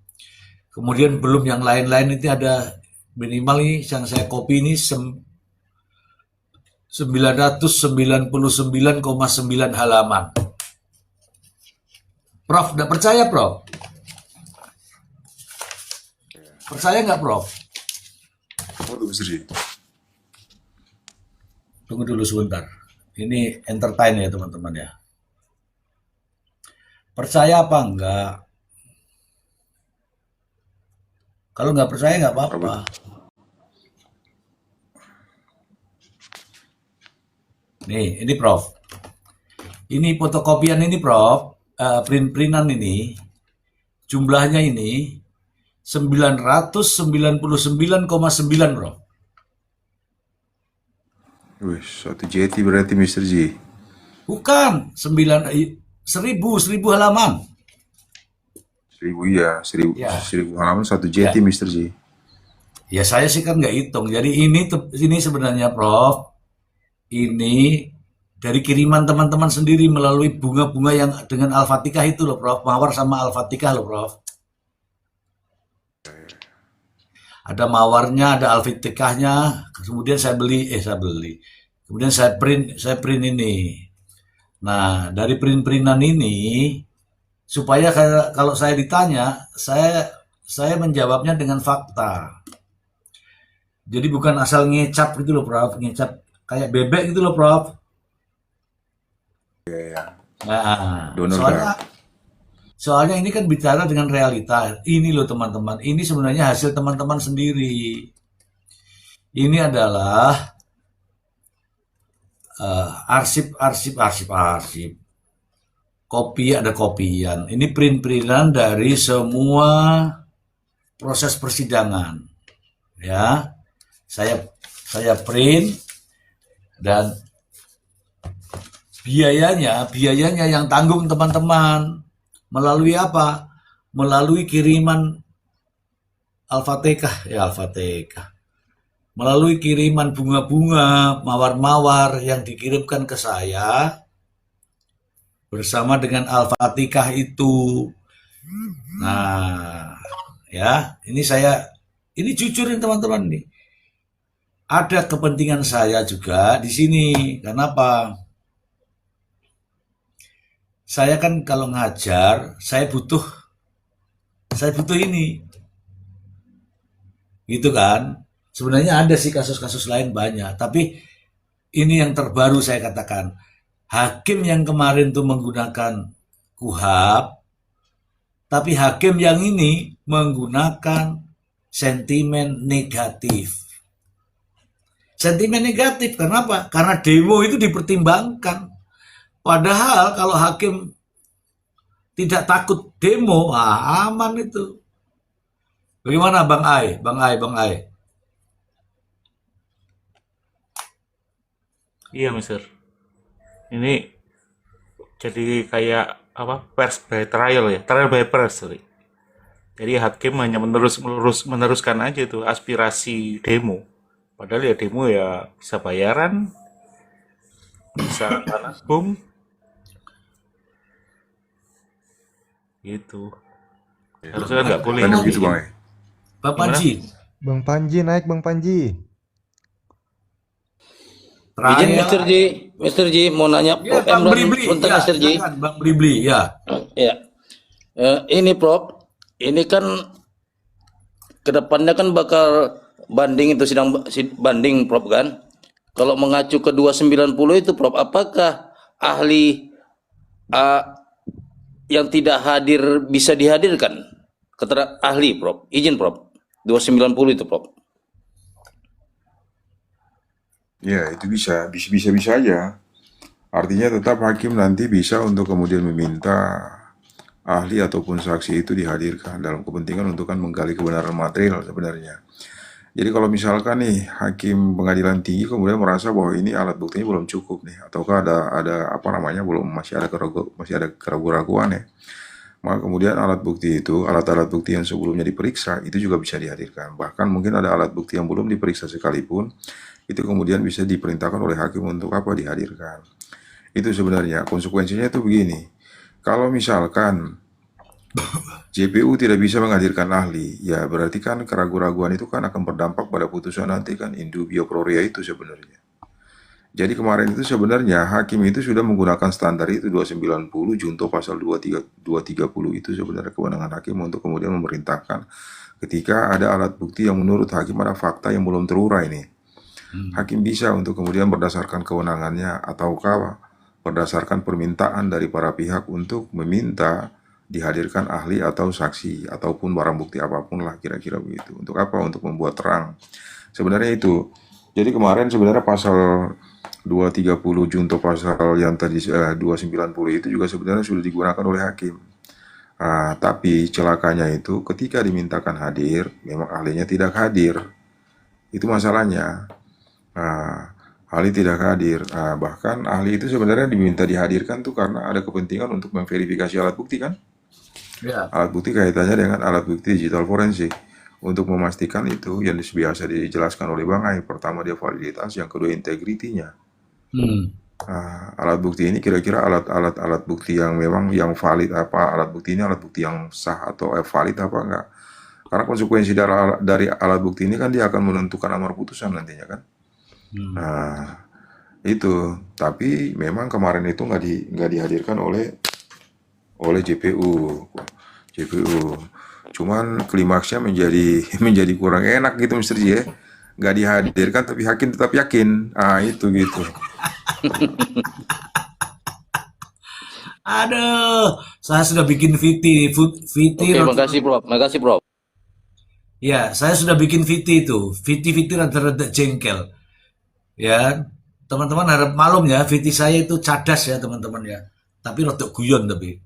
Kemudian belum yang lain-lain itu ada minimal ini yang saya copy ini 999,9 halaman. Prof, nggak percaya Prof? Percaya nggak Prof? Waduh, Mr. J. Tunggu dulu sebentar. Ini entertain ya teman-teman ya. Percaya apa enggak? Kalau nggak percaya nggak apa-apa. Nih, ini Prof. Ini fotokopian ini Prof. Print-printan ini. Jumlahnya ini 999,9 Prof. Wih, 1 JT berarti Mr. J. Bukan, 1000 halaman. 1000 ya, 1000 Ya. 1000 halaman 1 JT Ya. Mr. J. Ya saya sih kan nggak hitung. Jadi ini sebenarnya Prof. Ini dari kiriman teman-teman sendiri melalui bunga-bunga yang dengan Al-Fatihah itu loh Prof. Mawar sama Al-Fatihah loh Prof. Ada mawarnya, ada Al-Fatihahnya. Kemudian saya beli. Kemudian saya print ini. Nah, dari print-printan ini supaya kalau saya ditanya, saya menjawabnya dengan fakta. Jadi bukan asal ngecap gitu loh Prof, ngecap kayak bebek gitu loh Prof. Nah, Donor soalnya ini kan bicara dengan realita. Ini loh teman-teman, ini sebenarnya hasil teman-teman sendiri. Ini adalah arsip. Ada kopian. Ini print-printan dari semua proses persidangan. Ya. Saya print dan biayanya yang tanggung teman-teman melalui apa? Melalui kiriman Al-Fatihah, melalui kiriman bunga-bunga, mawar-mawar yang dikirimkan ke saya bersama dengan Al-Fatihah itu. Nah, ya, ini jujur nih teman-teman nih. Ada kepentingan saya juga di sini. Kenapa? Saya kan kalau ngajar, saya butuh ini. Gitu kan? Sebenarnya ada sih kasus-kasus lain banyak, tapi ini yang terbaru saya katakan. Hakim yang kemarin tuh menggunakan KUHAP, tapi hakim yang ini menggunakan sentimen negatif. Sentimen negatif, kenapa? Karena demo itu dipertimbangkan. Padahal kalau hakim tidak takut demo, aman itu. Bagaimana Bang Ai? Iya, Mister. Ini jadi kayak apa? Pers by trial ya, trial by press. Sorry. Jadi hakim hanya meneruskan aja itu aspirasi demo. Padahal ya demo ya bisa bayaran, bisa tanah hukum, gitu. Harusnya kan nggak boleh. Bukan begitu Bang. Bang Panji. Bang Panji naik Bang Panji. Izin Mr. J mau nanya Ya, Prof. Bang Emran Bribli. sebentar Ya, Mr. J. silakan, Bang Bribli, ya. Ya. Ini Prof, ini kan kedepannya kan bakal banding itu sidang banding Prof kan. Kalau mengacu ke 290 itu Prof, apakah ahli yang tidak hadir bisa dihadirkan? Ahli Prof, izin Prof. 290 itu Prof. Ya, itu bisa aja. Artinya tetap hakim nanti bisa untuk kemudian meminta ahli ataupun saksi itu dihadirkan dalam kepentingan untuk kan menggali kebenaran material sebenarnya. Jadi kalau misalkan nih hakim pengadilan tinggi kemudian merasa bahwa ini alat buktinya belum cukup nih, ataukah ada apa namanya masih ada keraguan-keraguan ya. Maka kemudian alat-alat bukti yang sebelumnya diperiksa itu juga bisa dihadirkan. Bahkan mungkin ada alat bukti yang belum diperiksa sekalipun, itu kemudian bisa diperintahkan oleh hakim untuk apa dihadirkan. Itu sebenarnya konsekuensinya itu begini. Kalau misalkan JPU tidak bisa menghadirkan ahli, ya berarti kan keraguan-raguan itu kan akan berdampak pada putusan nanti kan in dubio pro reo itu sebenarnya. Jadi kemarin itu sebenarnya hakim itu sudah menggunakan standar itu 290 junto pasal 230 itu sebenarnya kewenangan hakim untuk kemudian memerintahkan ketika ada alat bukti yang menurut hakim ada fakta yang belum terurai nih. Hakim bisa untuk kemudian berdasarkan kewenangannya ataukah berdasarkan permintaan dari para pihak untuk meminta dihadirkan ahli atau saksi ataupun barang bukti apapun lah kira-kira begitu. Untuk apa? Untuk membuat terang. Sebenarnya itu. Jadi kemarin sebenarnya pasal 230 junto pasal yang tadi 290 itu juga sebenarnya sudah digunakan oleh hakim. Tapi celakanya itu ketika dimintakan hadir, memang ahlinya tidak hadir. Itu masalahnya. Ahli tidak hadir. Bahkan ahli itu sebenarnya diminta dihadirkan tuh karena ada kepentingan untuk memverifikasi alat bukti kan? Ya. Alat bukti kaitannya dengan alat bukti digital forensik. Untuk memastikan itu yang biasa dijelaskan oleh Bang Ai. Pertama dia validitas, yang kedua integritinya. Alat bukti ini kira-kira alat bukti yang memang yang valid apa, alat bukti ini alat bukti yang sah atau valid apa enggak. Karena konsekuensi dari alat bukti ini kan dia akan menentukan amar putusan nantinya kan. Itu. Tapi memang kemarin itu nggak dihadirkan oleh JPU. Cuman klimaksnya menjadi kurang enak gitu Mr. J ya. Nggak dihadirkan tapi hakim tetap yakin. Itu gitu. Aduh, saya sudah bikin VT. Oke, makasih Prof. Ya, saya sudah bikin VT itu. VT rada-rada jengkel. Ya, teman-teman harap maklum ya, VT saya itu cadas ya teman-teman ya. Tapi rada guyon tapi.